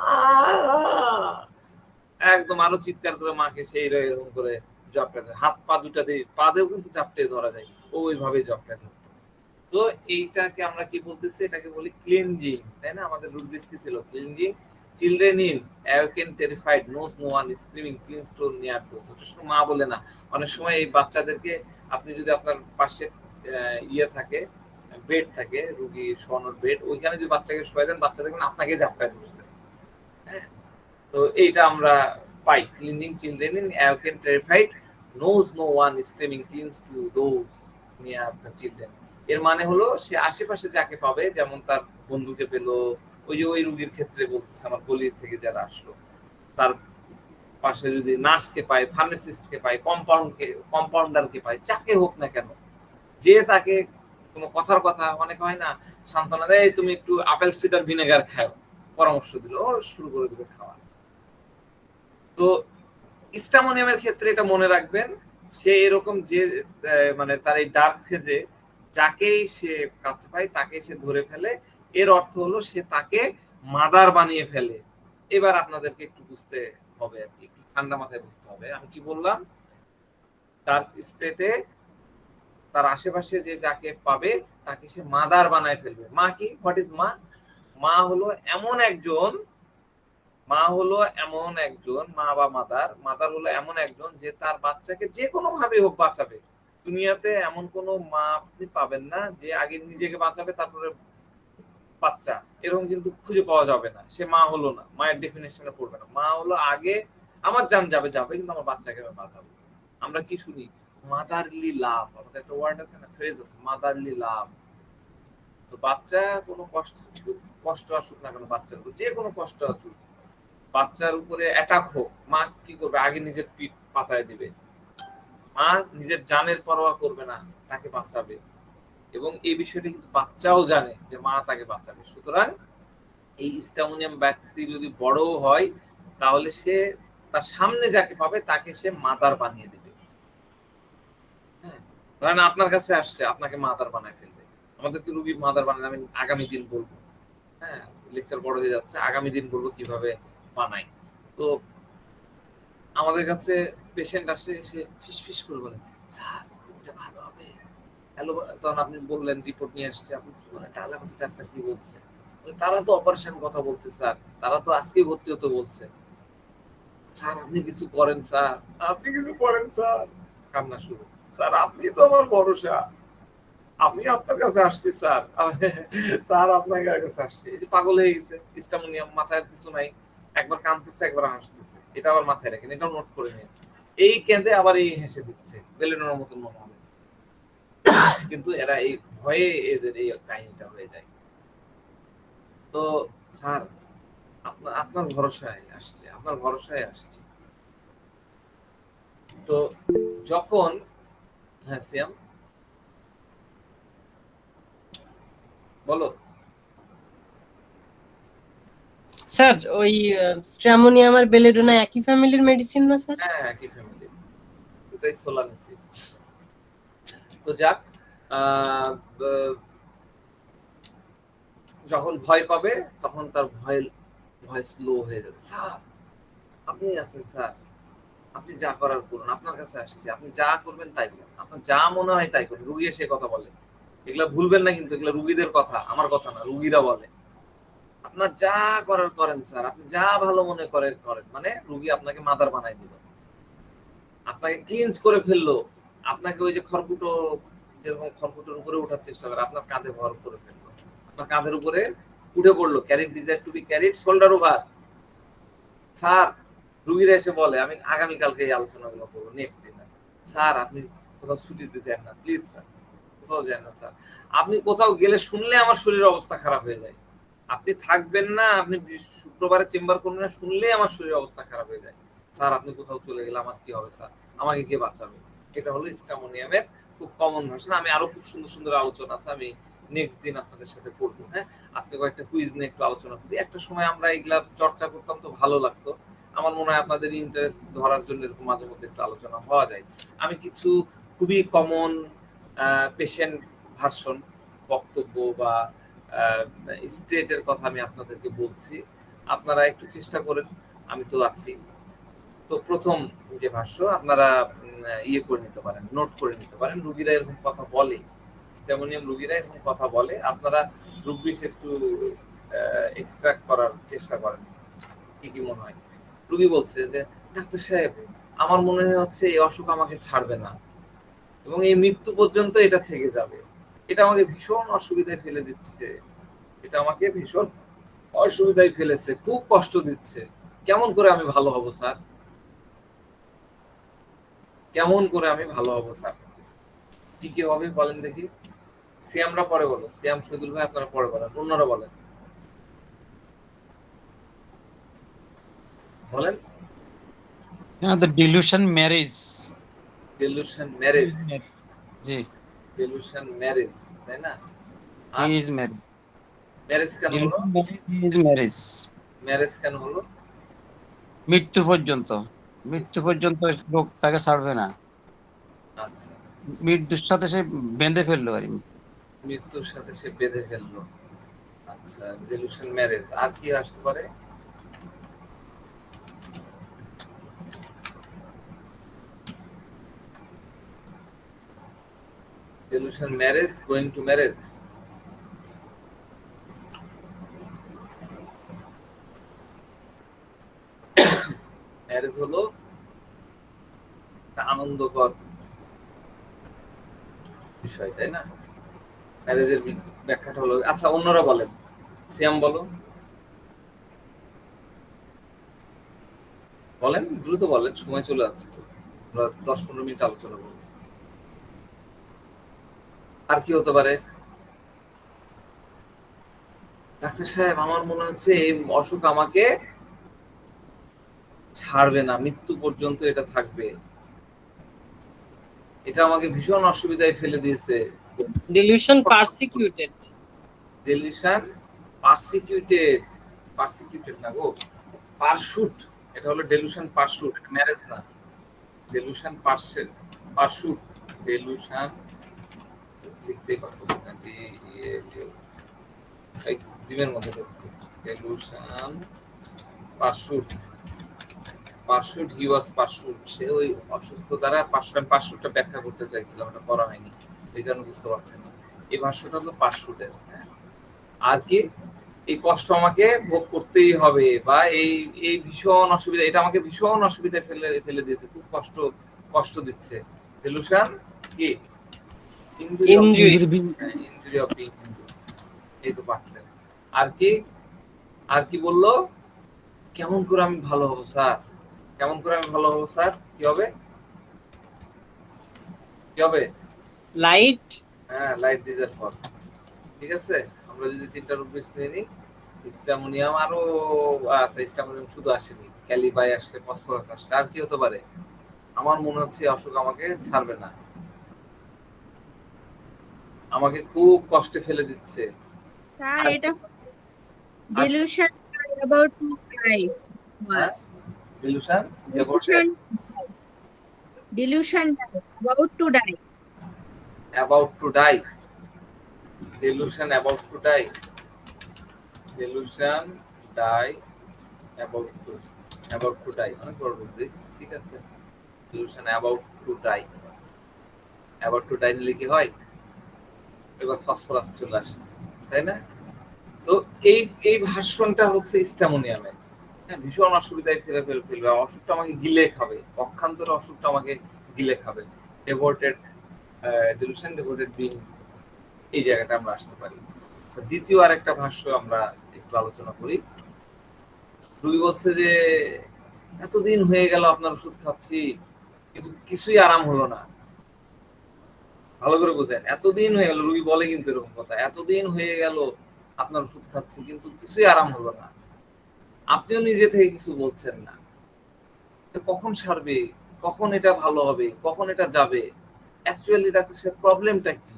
একদম আরো চিৎকার করে মাকে সেই এরকম করে জপটা, হাত পা দুটা দিয়ে পা দিয়েও কিন্তু চাপটে ধরা যায়, ও ওইভাবে জপটা ধরতো। তো এইটাকে আমরা কি বলতেছি, এটাকে বলি ক্লিনজিং, তাই না? আমাদের রুলস কি ছিল? Cleansing, children in awaken terrified, nose no one screaming clean store near those. ওটা শুধু মা বলে না, অনেক সময় এই বাচ্চাদেরকে আপনি যদি আপনার পাশে ইয়ে থাকে, বেড থাকে, রুগী শোয়ানোর বেড, ওইখানে যদি বাচ্চাকে শোয়া দেন, বাচ্চা দেখবেন আপনাকে ঝাপটায় ধরছে। হ্যাঁ, তো এইটা আমরা পাই, clinging children in awaken terrified, nose no one screaming clings to those near the children. এর মানে হলো সে আশেপাশে যাকে পাবে, যেমন তার বন্ধুকে পেলো, ওই যে ওই রুগীর ক্ষেত্রে বলতেছে, আমার গলির থেকে যারা আসলো, তার পাশে যদি নার্সকে পায়, ফার্মাসিস্টকে পায়, কম্পাউন্ডারকে পায়, যাকে হোক না কেন, যে তাকে কোনো কথার কথা, অনেক হয় না, সান্ত্বনা দেয়, তুমি একটু আপেল সিডার ভিনেগার খাও, পরামর্শ দিল, ও শুরু করে দিবে খাওয়া। তো স্টামোনিয়ামের ক্ষেত্রে এটা মনে রাখবেন, সে এরকম যে মানে তার এই ডার্ক ফেজে যাকেই সে কাছে পায় তাকে সে ধরে ফেলে, এর অর্থ হলো সে তাকে মাদার বানিয়ে ফেলে। এবার আপনাদেরকে একটু বুঝতে হবে আর কি, একটু ঠান্ডা মাথায় বুঝতে হবে। আমি কি বললাম? ডার্ক স্টেটে তার আশেপাশে যে যাকে পাবে তাকে সে মাদার বানায় ফেলবে। মা কি? হোয়াট ইজ মা? মা হলো এমন একজন, মা হলো এমন একজন, মা বা মাদার, মাদার হলো এমন একজন যে তার বাচ্চাকে যে কোনো ভাবে হোক বাঁচাবে। দুনিয়াতে এমন কোনো মা আপনি পাবেন না যে আগে নিজেকে বাঁচাবে তারপরে বাচ্চা, এরকম কিন্তু খুঁজে পাওয়া যাবে না। সে মা হলো না, মায়ের ডেফিনেশনে পড়বে না। মা হলো আগে আমার জান যাবে যাবে, কিন্তু আমার বাচ্চাকে আমি বাঁচাবো। আমরা কি শুনি? মাদারলি লাভ, আমাদের একটা ওয়ার্ড আছে না, ফ্রেজ আছে, মাদারলি লাভ। তো বাচ্চা কোনো কষ্ট, কষ্ট আসুক না কেন, বাচ্চার উপর যে কোনো কষ্ট আসুক, বাচ্চার উপরে অ্যাটাক হোক, মা কি করবে? আগে নিজের পিঠ পাতায় দিবে। মা নিজের জানের পরোয়া করবে না, তাকে বাঁচাবে। এবং এই বিষয়টা কিন্তু বাচ্চাও জানে যে মা তাকে বাঁচাবে। সুতরাং এই স্টামোনিয়াম ব্যক্তি যদি বড়ও হয়, তাহলে সে তার সামনে যাকে পাবে তাকে সে মাদার বানিয়ে দেবে। হ্যাঁ, ধরেন আপনার কাছে আসছে, আপনাকে মাদার বানায় ফেলবে। আমাদেরকে রুগীর মাদার বানায়, আমি আগামী দিন বলবো। হ্যাঁ, লেকচার বড় হয়ে যাচ্ছে, আগামী দিন বলবো কিভাবে বানাই। তো আমাদের কাছে পেশেন্ট আসে, এসে ফিসফিস করে বলে, স্যার এটা ভালো হবে? হ্যালো, তখন আপনি বললেন রিপোর্ট নিয়ে আসছে, আপনি তাহলে আমাদের ডাক্তার কি বলছে? তারা তো অপারেশন কথা বলছে স্যার, তারা তো আজকেই ভর্তি হতে বলছে। স্যার আপনি কিছু করেন স্যার, আপনি কিছু করেন স্যার। কান্না শুরু। স্যার আপনি তো আমার ভরসা, আমি আপনার কাছে আসছি স্যার, স্যার আপনার কাছে আসছি। এই যে পাগল হয়ে গেছে, স্টামোনিয়াম, মাথায় কিছু নাই, একবার কাঁদতেছে একবার হাসতেছে। এটা আবার মাথায় রাখেন, এটাও নোট করে নিন। এই কেঁদে আবার এই হেসে দিচ্ছে, বেলেনোর মতন মনে হবে। কিন্তু এরা এই ভয়ে এদের এই কাহিনীটা হয়ে যায়। তো স্যার আপনার ভরসায় আসছে, আপনার ভরসায় আসছে। তো যখন হ্যাঁ সিয়াম বলো। স্যার ওই স্ট্রামোনিয়াম আর বেলেডোনা একই ফ্যামিলির মেডিসিন না স্যার? হ্যাঁ একই ফ্যামিলি, দুটাই সোলানিসিড। তো যাক, যখন ভয় পাবে তখন তার ভয় স্লো হয়ে যাবে। স্যার আপনি আছেন স্যার, আপনি যা করার করুন, আপনার কাছে আসছি, আপনি যা করবেন তাই করুন, আপনার যা মনে হয় তাই করুন। রুগী এসে কথা বলে, এগুলা ভুলবেন না কিন্তু, এগুলা রুগীদের কথা, আমার কথা না, রুগীরা বলে আপনার যা করার করেন স্যার, আপনি যা ভালো মনে করেন করেন। মানে রুগী আপনাকে মাদার বানাই দিল, আপনাকে ক্লিনজ করে ফেললো, আপনাকে ওই যে খড়কুটো, যেরকম খড়কুটোর উপরে ওঠার চেষ্টা করে আপনার কাঁধে ভর করে ফেললো, আপনার কাঁধের উপরে উঠে পড়লো। Carried desire to be carried shoulder over. Sir রুগীরা এসে বলে, আমি আগামীকালকে এই আলোচনাগুলো করবো, নেক্সট দিন। স্যার আপনি কোথাও ছুটিতে যান না প্লিজ স্যার, কোথাও যান না স্যার, আপনি কোথাও গেলে শুনলে আমার শরীরের অবস্থা খারাপ হয়ে যায়, আপনি থাকবেন না, আপনি শুক্রবারে চেম্বার করবেন না, শুনলে আমার শরীরের অবস্থা খারাপ হয়ে যায়। স্যার আপনি কোথাও চলে গেলে আমার কি হবে স্যার, আমাকে কে বাঁচাবে? এটা হলো স্ট্রামোনিয়ামের খুব কমন ভার্সন। আমি আরো খুব সুন্দর সুন্দর আলোচনা আছে, আমি নেক্সট দিন আপনাদের সাথে করবো। হ্যাঁ, আজকে কয়েকটা কুইজ নিয়ে একটু আলোচনা করি। একটা সময় আমরা এগুলা চর্চা করতাম, তো ভালো লাগতো। আমার মনে হয় আপনাদের ইন্টারেস্ট ধরার জন্য এরকম মাঝে মধ্যে একটু আলোচনা হওয়া যায়। আমি কিছু খুবই কমন পেশেন্ট ভার্সন বক্তব্য বা স্টেটের কথা আমি আপনাদেরকে বলছি, আপনারা একটু চেষ্টা করেন, আমি তো আছি। তো প্রথম যে ভাষ্য আপনারা ইয়ে করে নিতে পারেন, নোট করে নিতে পারেন। রুগীরা এরকম কথা বলে, স্ট্যামোনিয়াম রুগীরা এরকম কথা বলে, আপনারা রুগীর একটু এক্সট্রাক্ট করার চেষ্টা করেন। কি কি মনে হয়? রুগী বলছে যে ডাক্তার সাহেব আমার মনে হচ্ছে এই অসুখ আমাকে ছাড়বে না এবং এই মৃত্যু পর্যন্ত এটা থেকে যাবে, এটা আমাকে ভীষণ অসুবিধায় ফেলে দিচ্ছে, এটা আমাকে ভীষণ অসুবিধায় ফেলেছে, খুব কষ্ট দিচ্ছে, কেমন করে আমি ভালো হব স্যার, কেমন করে আমি ভালো হব স্যার? কি কি হবে বলেন দেখি। সিয়ামরা পরে বলো, সিয়াম শহীদুল ভাই আপনারা পরে বলেন, অন্যরা বলেন, বলেন। the delusion marriage. Delusion marriage, জি, ডেলুশন ম্যারেজ, তাই না? he is married. ম্যারেজ কেন হলো? He is married. ম্যারেজ কেন হলো? মৃত্যু পর্যন্ত, মৃত্যু পর্যন্ত লোক তাকে ছাড়বে না, আচ্ছা, মৃত্যুর সাথে সে বেঁধে ফেললো আর কি। মৃত্যুর সাথে সে বেঁধে ফেললো। আচ্ছা, ডেলুশন ম্যারেজ। আর কি আসতে পারে? Delusion marriage, going to marriage. Marriage হলো একটা আনন্দকর বিষয়, তাই না? ম্যারেজের ব্যাখ্যাটা হলো, আচ্ছা অন্যরা বলেন, সিয়াম বলো, বলেন দ্রুত বলেন, সময় চলে যাচ্ছে তো, আমরা 10-15 মিনিট আলোচনা করবো। আর কি হতে পারে? ডাক্তার সাহেব আমার মনে হচ্ছে এই অসুখ আমাকে ছাড়বে না, মৃত্যু পর্যন্ত এটা থাকবে, এটা আমাকে ভীষণ অসুবিধায় ফেলে দিয়েছে। Delusion persecuted. Delusion persecuted, persecuted না গো, পারশুট। এটা হলো ডেলুশন পারশুট, ম্যারেজ না। ডেলুশন পারশুট, ডেলুশন লিখতেই পারতেছি না, এই জিমের মধ্যে লিখছি, ডেলুশন পারশুট, পারশুট, হি ওয়াজ পারশুট। সে ওই অসুস্থ দ্বারা পারশুটটা ব্যাখ্যা করতে চাইছিলাম, ওটা করা হয়নি, এই কারণে বুঝতে পারছেন না। এই ভাষ্যটা হলো পারশুটের। আর কি, এই কষ্ট আমাকে ভোগ করতেই হবে, বা এই এই ভীষণ অসুবিধা, এটা আমাকে ভীষণ অসুবিধায় ফেলে দিয়েছে, খুব কষ্ট দিচ্ছে। ডেলুশন কি? ইনজুরি অফ বিং, এই তো পাচ্ছেন। আর কি, আর কি বললো? কেমন করে আমি ভালো হবো স্যার, কেমন করে আমি ভালো হবো স্যার? কি হবে, কি হবে? লাইট হ্যাঁ, লাইট ডিজার ফর। ঠিক আছে, আমরা যদি তিনটা রুব্রিক্স নিয়ে নিই, স্ট্যামোনিয়াম আরো, আচ্ছা স্ট্যামোনিয়াম শুধু আসেনি, ক্যালিবাই আসছে, ফসফরাস আসছে, আর কি হতে পারে? আমার মনে হচ্ছে অশোক আমাকে ছাড়বে না, আমাকে খুব কষ্টে ফেলে দিচ্ছে। স্যার আর এটা কি- delusion about to die হ্যাঁ, was dilution delusion delusion about to die. about to die, delusion about to die, delusion die about to die, অনেক বড় রুব্রিক্স। ঠিক আছে, delusion about to die, about to die নিলে কি হয়? এবার ফসফরাস চলে আসছে, তাই না? তো এই এই ভাষণটা হচ্ছে স্ট্যামোনিয়ামের। হ্যাঁ, ভীষণ অসুবিধায় ফেলবে, অসুখটা আমাকে গিলে খাবে, পক্ষান্তরে অসুখটা আমাকে গিলে খাবে। ডেভোটেড ডিলুশন, ডেভোটেড বিং, এই জায়গাটা আমরা আসতে পারি। আচ্ছা, দ্বিতীয় আরেকটা ভাষ্য আমরা একটু আলোচনা করি। রুবি বলছে যে এতদিন হয়ে গেল আপনার ওষুধ খাচ্ছি, কিন্তু কিছুই আরাম হলো না। ভালো করে বোঝেন, এতদিন হয়ে গেল, রুবি বলে কিন্তু এরকম কথা, এতদিন হয়ে গেল আপনার ওষুধ খাচ্ছি, কিন্তু কিছুই আরাম হলো না। আপনিও নিজে থেকে কিছু বলছেন না, কখন সারবে, কখন এটা ভালো হবে, কখন এটা যাবে। অ্যাকচুয়ালি ডাক্তার সাহেব প্রবলেমটা কি?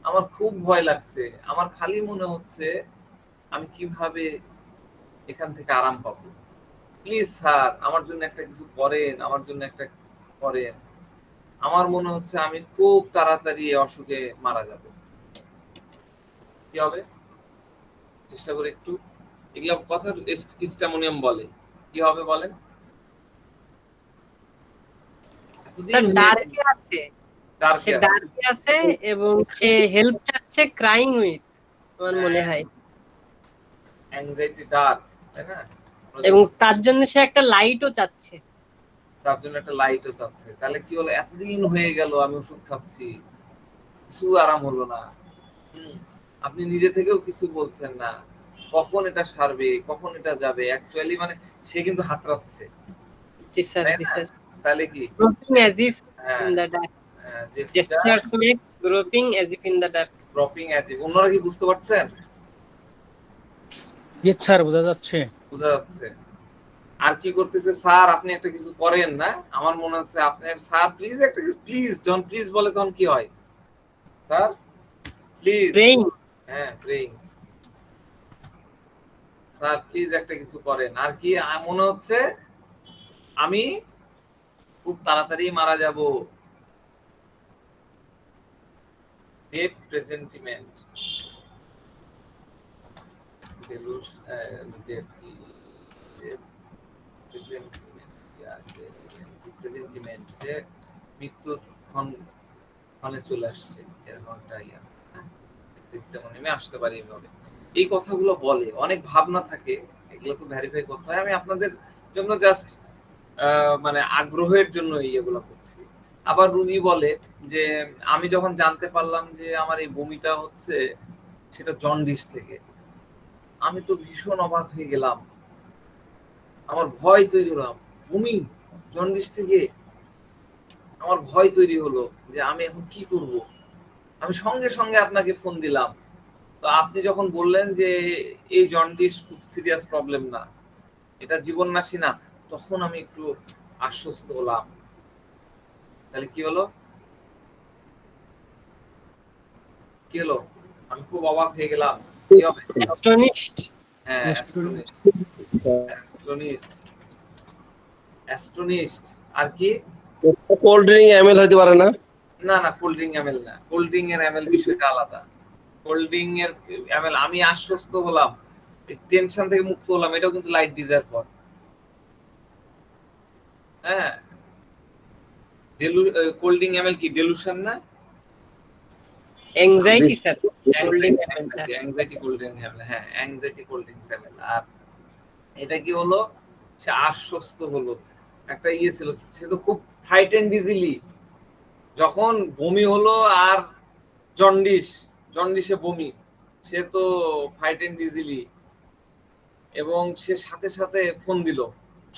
আমার খুব ভয় লাগছে, আমার খালি মনে হচ্ছে আমি কিভাবে এখান থেকে আরাম পাবো। প্লিজ স্যার, আমার জন্য একটা কিছু করেন, আমার জন্য একটা করেন। আমার মনে হচ্ছে আমি খুব তাড়াতাড়ি এই অসুখে মারা যাব। কি হবে? চেষ্টা করে একটু, এগুলো কথা স্ট্যামোনিয়াম বলে। কি হবে বলেন? স্যার ডার্কে আছে, সে ডার্কে ডার্কে আছে এবং সে হেল্প চাচ্ছে ক্রাইং উইথ, আমার মনে হয়। অ্যাংজাইটি ডার্ক, তাই না? এবং তার জন্য সে একটা লাইটও চাচ্ছে, তার জন্য একটা লাইটও চাচ্ছে। তাহলে কি হলো, এতদিন হয়ে গেল আমি ওষুধ খাচ্ছি, কিছু আরাম হলো না। আপনি নিজে থেকেও কিছু বলছেন না, কখন এটা সারবে, কখন এটা যাবে। অ্যাকচুয়ালি মানে সে কিন্তু হাতড়াচ্ছে। জি স্যার, তাই জি না? স্যার। তাহলে কি গ্রোপিং অ্যাজ ইফ হ্যাঁ, in the dark, gesture gestures makes groping as if in the dark. Dropping as if. অন্যরা কি বুঝতে পারছেন? জি স্যার, বোঝা যাচ্ছে। বোঝা যাচ্ছে। আর কি করতেছে স্যার, আপনি একটা কিছু করেন না। আমার মনে হচ্ছে আপনার স্যার প্লিজ একটা কিছু, প্লিজ যখন প্লিজ বলে তখন কি হয়? Sir please, praying. হ্যাঁ প্রেইং। স্যার প্লিজ একটা কিছু করেন। আর কি মনে হচ্ছে আমি খুব তাড়াতাড়ি মারা যাব। ডেট প্রেজেন্টিমেন্ট, মৃত্যুর ক্ষণে চলে আসছে, এরকম একটা আসতে পারে এইভাবে। এই কথাগুলো বলে, অনেক ভাবনা থাকে, এগুলো তো ভেরিফাই করতে হয়। আমি আপনাদের জন্য জাস্ট মানে আগ্রহের জন্য এইগুলো করছি। আবার রুনি বলে যে আমি যখন জানতে পারলাম যে আমার এই বমিটা হচ্ছে, সেটা জন্ডিস থেকে, আমি তো ভীষণ অবাক হয়ে গেলাম, আমার ভয় তৈরি হলাম। বমি জন্ডিস থেকে, আমার ভয় তৈরি হলো যে আমি এখন কি করব। আমি সঙ্গে সঙ্গে আপনাকে ফোন দিলাম। তো আপনি যখন বললেন যে এই জন্ডিস খুব সিরিয়াস প্রবলেম না, এটা জীবননাশী না, তখন আমি একটু আশ্বস্ত হলাম। তাহলে কি হলো, কি হলো? আমি খুব অবাক হয়ে গেলাম। কি হবে? অ্যাস্টনিশড। হ্যাঁ, অ্যাস্টনিশড। আর কি? কোল্ড ড্রিঙ্ক এমএল হতে পারে না? না না, কোল্ড ড্রিঙ্ক এমএল না, কোল্ড ড্রিঙ্ক এর এমএল বিষয়টা আলাদা। কোল্ড ড্রিঙ্ক এর এমএল, আমি আশ্বস্ত হলাম, টেনশন থেকে মুক্ত হলাম, এটাও কিন্তু লাইট ডিজার পর। হ্যাঁ, কোল্ড ড্রিঙ্ক এমএল কি ডেলুশন না? Anxiety sir, anxiety cold drink ML, হ্যাঁ অ্যাংজাইটি কোল্ড ড্রিঙ্ক এমএল। আর এটা কি হলো, সে আশ্বস্ত হলো। একটা ইয়ে ছিল, সে তো খুব ফ্রাইটেন্ড ইজিলি, যখন বমি হলো আর জন্ডিসে বমি, সে তো ফ্রাইটেন্ড ইজিলি, এবং সে সাথে সাথে ফোন দিল,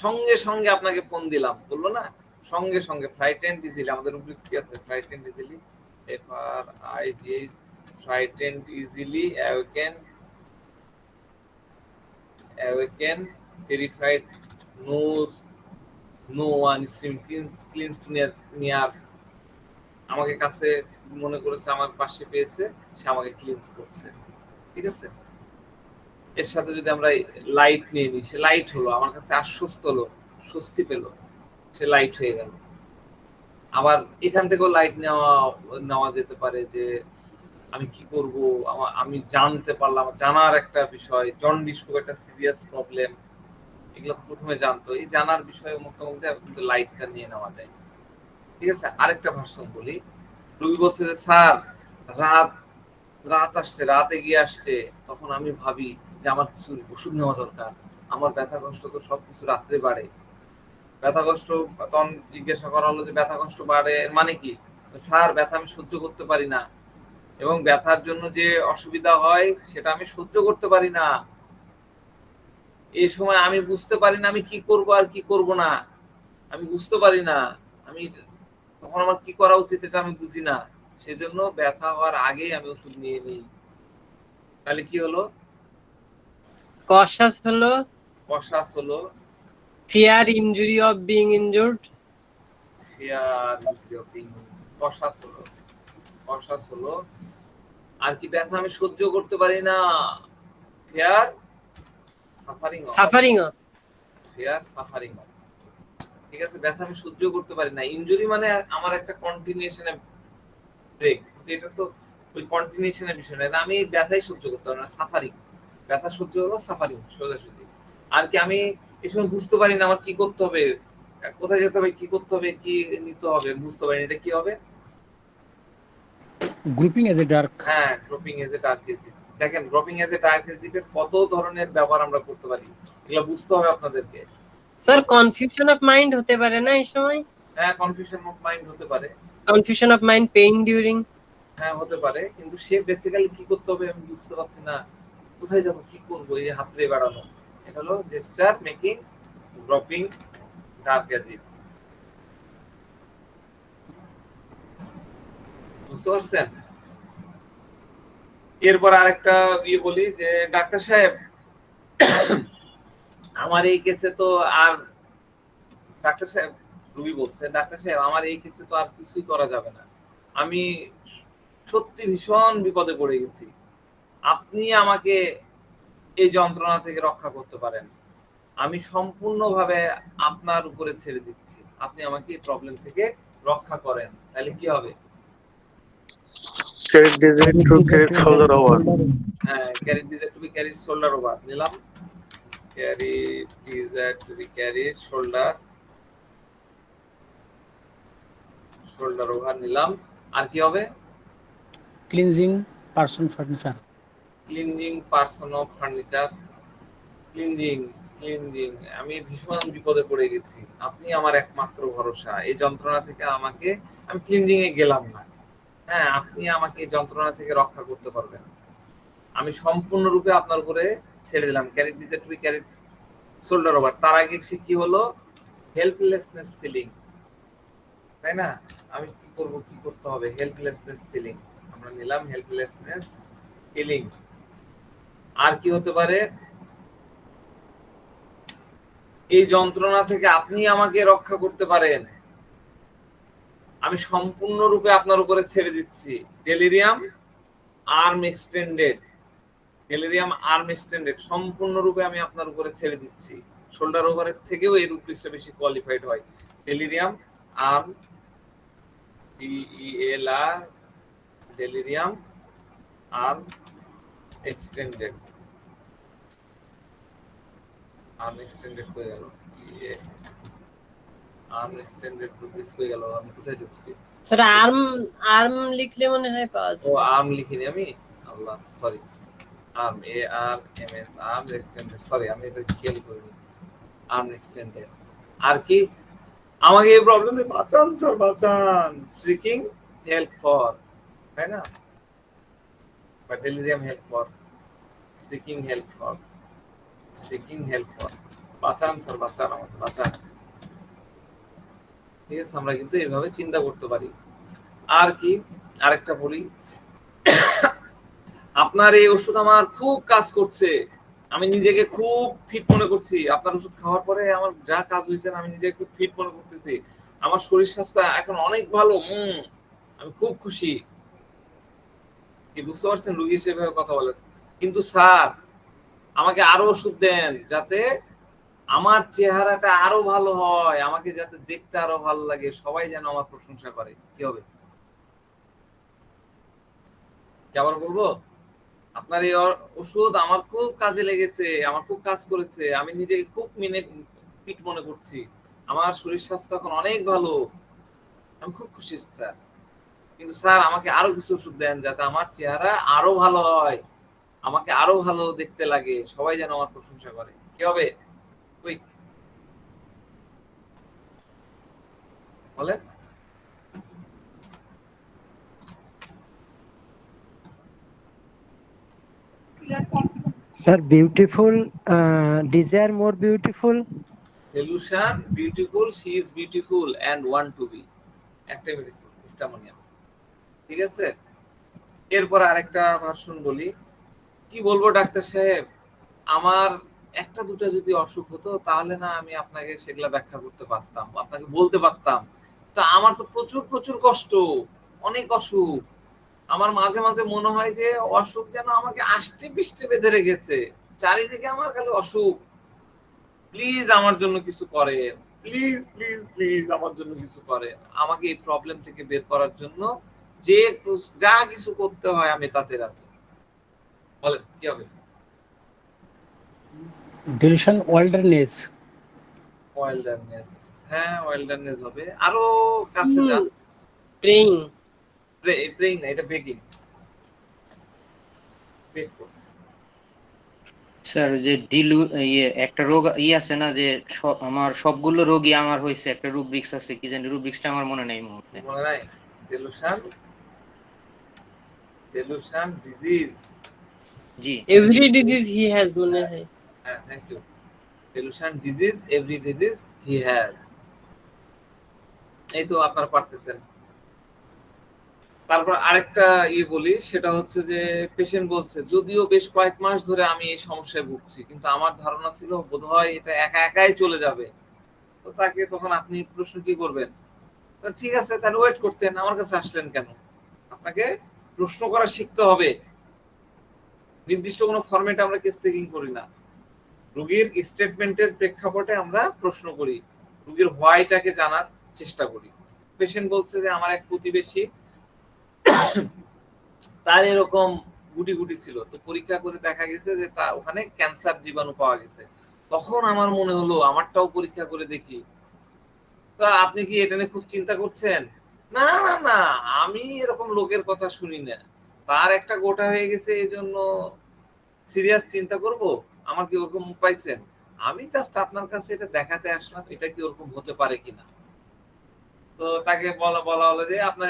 সঙ্গে সঙ্গে আপনাকে ফোন দিলাম বললো না, সঙ্গে সঙ্গে ফ্রাইটেন্ড ইজিলি। আমাদের উপরে কি আছে? Frightened easily, FRIGH, frightened, easily awaken, terrified, knows no one, stream, cleans to near, আমাকে কাছে মনে করেছে, আমার পাশে পেয়েছে, সে আমাকে ক্লিনস করছে। ঠিক আছে, এর সাথে যদি আমরা লাইট নিয়ে নিই, সে লাইট হলো, আমার কাছে আশ্বস্ত হলো, স্বস্তি পেল, সে লাইট হয়ে গেল। আবার এখান থেকেও লাইট নেওয়া যেতে পারে যে আমি কি করব, আমি জানতে পারলাম, জানার একটা বিষয়, জন্ডিস খুব একটা সিরিয়াস প্রবলেম, এগুলো প্রথমে জানতো, এই জানার বিষয়ে মোটামুটি কিন্তু লাইটটা নিয়ে নেওয়া যায়। ঠিক আছে, আরেকটা ভার্সন বলি। রুবি বলছে যে স্যার রাত আসছে, রাত এগিয়ে আসছে, তখন আমি ভাবি যে আমার কিছু ওষুধ নেওয়া দরকার, আমার ব্যথা কষ্ট তো সবকিছু রাত্রে বাড়ে। ব্যথা কষ্ট, তখন জিজ্ঞাসা করা হলো যে ব্যথা কষ্ট বাড়ে মানে কি? স্যার ব্যথা আমি সহ্য করতে পারি না, এবং ব্যথার জন্য যে অসুবিধা হয় সেটা আমি সহ্য করতে পারি না। এই সময় আমি বুঝতে পারি না আমি কি করব আর কি করব না, আমি বুঝতে পারি না, আমি তখন আমার কি করা উচিত এটা আমি বুঝি না, সেজন্য ব্যথা হওয়ার আগেই আমি ওষুধ নিয়ে নিই। তাহলে কি হলো? কশাস হলো, কশাস হলো, fear injury of being injured, fear injury of being, কশাস হলো, কশাস হলো। আর কি? ব্যথা আমি সহ্য করতে পারি না, fear suffering of, fear suffering of. ঠিক আছে, ব্যথা আমি সহ্য করতে পারি না। ইনজুরি মানে আমার একটা কন্টিনিউশনে ব্রেক, এটা তো ওই কন্টিনিউশনের বিষয় না, আমি ব্যথাই সহ্য করতে পারি না, সাফারিং, ব্যথা সহ্য হলো, সাফারিং সোজাসুজি। আর কি আমি এই সময় বুঝতে পারি না আমার কি করতে হবে, কোথায় যেতে হবে, কি করতে হবে, কি নিতে হবে, বুঝতে পারি না, এটা কি হবে? Grouping as a dark. হ্যাঁ, গ্রুপিং এজ এ ডার্ক এজিট। দেখেন, গ্রুপিং এজ এ ডার্ক এজিটের কত ধরনের ব্যবহার আমরা করতে পারি, এগুলো বুঝতে হবে আপনাদেরকে। স্যার কনফিউশন অফ মাইন্ড হতে পারে না এই সময়? হ্যাঁ, কনফিউশন অফ মাইন্ড হতে পারে, confusion of mind, pain during. হ্যাঁ হতে পারে, কিন্তু সে বেসিক্যালি কি করতে হবে আমি বুঝতে পারছি না, কোথায় যাব, কি করব, এই যে হাতরে বাড়ানো, এটা হলো জেস্টার মেকিং গ্রুপিং ডার্ক এজিট। বুঝতে পারছেন? এরপর আরেকটা বলি যে ডাক্তার সাহেব আমার এই কেসে তো আর, ডাক্তার সাহেব, রুগী বলছে ডাক্তার সাহেব আমার এই কেসে তো আর কিছুই করা যাবে না, আমি সত্যি ভীষণ বিপদে পড়ে গেছি, আপনি আমাকে এই যন্ত্রণা থেকে রক্ষা করতে পারেন, আমি সম্পূর্ণভাবে আপনার উপরে ছেড়ে দিচ্ছি, আপনি আমাকে এই প্রবলেম থেকে রক্ষা করেন। তাহলে কি হবে? Carry disease to carry shoulder over. হ্যাঁ, carry desire to be carried shoulder over নিলাম, carry desire to be carried shoulder over নিলাম। আর কি হবে? Clinging person furniture. Clinging person of furniture, clinging, আমি ভীষণ বিপদে পড়ে গেছি, আপনি আমার একমাত্র ভরসা, এই যন্ত্রণা থেকে আমাকে, আমি ক্লিনজিং এ গেলাম না, হ্যাঁ আপনি আমাকে এই যন্ত্রণা থেকে রক্ষা করতে পারবেন, আমি সম্পূর্ণরূপে আপনার উপরে ছেড়ে দিলাম। Carry desire to be carried shoulder over, তার আগে সে কি হলো? হেল্পলেসনেস ফিলিং, তাই না? আমি কি করব, কি করতে হবে, হেল্পলেসনেস ফিলিং, আমরা নিলাম হেল্পলেসনেস ফিলিং। আর কি হতে পারে? এই যন্ত্রণা থেকে আপনি আমাকে রক্ষা করতে পারেন, আমি সম্পূর্ণরূপে আপনার উপরে ছেড়ে দিচ্ছি। Delirium arm extended, delirium arm extended, সম্পূর্ণরূপে আমি আপনার উপরে ছেড়ে দিচ্ছি। শোল্ডার ওভারের থেকেও এই রুব্রিক্সটা বেশি কোয়ালিফাইড হয়। Delirium arm, DELR, delirium arm extended, arm extended হয়ে গেল, আর্ম এক্সটেন্ডেড রুব্রিক্স হয়ে গেল। আমি কোথায় ঢুকছি? স্যার আর্ম লিখলে মনে হয় পাওয়া ও যাবে। আর্ম লিখিনি আমি, আল্লাহ sorry, arm ARMS arm extended, sorry আমি এটা খেয়াল করিনি, আর্ম এক্সটেন্ডেড। আর কি? আমাকে এই প্রবলেমে বাঁচান স্যার, বাঁচান, সিকিং হেল্প ফর, তাই না? বা delirium help for, seeking help for, বাঁচান স্যার, বাঁচান, আমাকে বাঁচান। ঠিক আছে, আমরা কিন্তু এইভাবে চিন্তা করতে পারি। আর কি? আরেকটা বলি, আপনার এই ওষুধ আমার খুব কাজ করছে, আমি নিজেকে খুব ফিট মনে করছি। আপনার ওষুধ খাওয়ার পরে আমার যা কাজ হয়েছে আমি নিজেকে খুব ফিট মনে করতেছি, আমার শরীর স্বাস্থ্য এখন অনেক ভালো, আমি খুব খুশি। কি বুঝতে পারছেন? রোগী সেভাবে কথা বলে। কিন্তু স্যার আমাকে আরো ওষুধ দেন যাতে আমার চেহারাটা আরো ভালো হয়, আমাকে যাতে দেখতে আরো ভালো লাগে, সবাই যেন আমার প্রশংসা করে। কি হবে? কি আবার বলবো? আপনার এই ওষুধ আমার খুব কাজে লেগেছে, আমার খুব কাজ করেছে, আমি নিজেকে খুব ফিট মনে করছি, আমার শরীর স্বাস্থ্য এখন অনেক ভালো, আমি খুব খুশি স্যার। কিন্তু স্যার আমাকে আরো কিছু ওষুধ দেন যাতে আমার চেহারা আরো ভালো হয়, আমাকে আরো ভালো দেখতে লাগে, সবাই যেন আমার প্রশংসা করে। কি হবে? কুইক বলেন। Sir, beautiful, desire more beautiful. Delusion, beautiful, she is beautiful and want to be. একটা মেডিসিন স্টামোনিয়াম। ঠিক আছে, এরপর আরেকটা ভার্সন বলি। কি বলবো ডাক্তার সাহেব, আমার একটা দুটা যদি অসুখ হতো তাহলে না আমি আপনাকে সেগুলা ব্যাখ্যা করতে পারতাম, আপনাকে বলতে পারতাম। তা আমার তো প্রচুর প্রচুর কষ্ট, অনেক অসুখ। আমার মাঝে মাঝে মনে হয় যে অসুখ যেন আমাকে আষ্টে পৃষ্ঠে বেঁধে রেখেছে, চারিদিকে আমার খালি অসুখ। প্লিজ আমার জন্য কিছু করেন, প্লিজ প্লিজ প্লিজ আমার জন্য কিছু করেন, আমাকে এই প্রবলেম থেকে বের করার জন্য যে যা কিছু করতে হয় আমি তাতে রাজি। বলেন কি হবে? Delusion wilderness. ওয়াইল্ডারনেস, হ্যাঁ ওয়াইল্ডারনেস হবে। আরো কাছে যান। প্রেইং। প্রেইং না, এটা বেগিং, বেগ করছে। স্যার যে একটা রোগ আছে না যে আমার সবগুলো রোগই আমার হয়েছে, একটা রুব্রিক্স আছে, কি জানি রুব্রিক্সটা আমার মনে নেই মুহূর্তে। মনে নাই? Delusion disease. জি, এভরি ডিজিজ হি হ্যাজ মনে হয়। হ্যাঁ, thank you. Delusion disease, every disease he has. এই তো আপনারা পারতেছেন। তারপর আরেকটা বলি, সেটা হচ্ছে যে পেশেন্ট বলছে যদিও বেশ কয়েক মাস ধরে আমি এই সমস্যায় ভুগছি, কিন্তু আমার ধারণা ছিল বোধহয় এটা একা একাই চলে যাবে। তো তাকে তখন আপনি প্রশ্ন কি করবেন? ঠিক আছে, তাহলে ওয়েট করতেন, আমার কাছে আসলেন কেন? আপনাকে প্রশ্ন করা শিখতে হবে। নির্দিষ্ট কোনো ফরম্যাটে আমরা কেস টেকিং করি না, রোগীর স্টেটমেন্টের প্রেক্ষাপটে আমরা প্রশ্ন করি, রোগীর হোয়াইটাকে জানার চেষ্টা করি। পেশেন্ট বলছে যে আমার এক প্রতিবেশী, তার এরকম গুটি গুটি ছিল, তো পরীক্ষা করে দেখা গেছে যে তা ওখানে ক্যান্সার জীবাণু পাওয়া গেছে। তখন আমার মনে হলো আমারটাও পরীক্ষা করে দেখি। তা আপনি কি এটা নিয়ে খুব চিন্তা করছেন? না না না, আমি এরকম লোকের কথা শুনি না, তার একটা গোটা হয়ে গেছে এই জন্য সিরিয়াস চিন্তা করব? আমার কি ওরকম পাইছেন? আমি জাস্ট আপনার কাছে এটা দেখাতে আসলাম এটা কি ওরকম হতে পারে কিনা। তো তাকে বলা হলো যে আপনার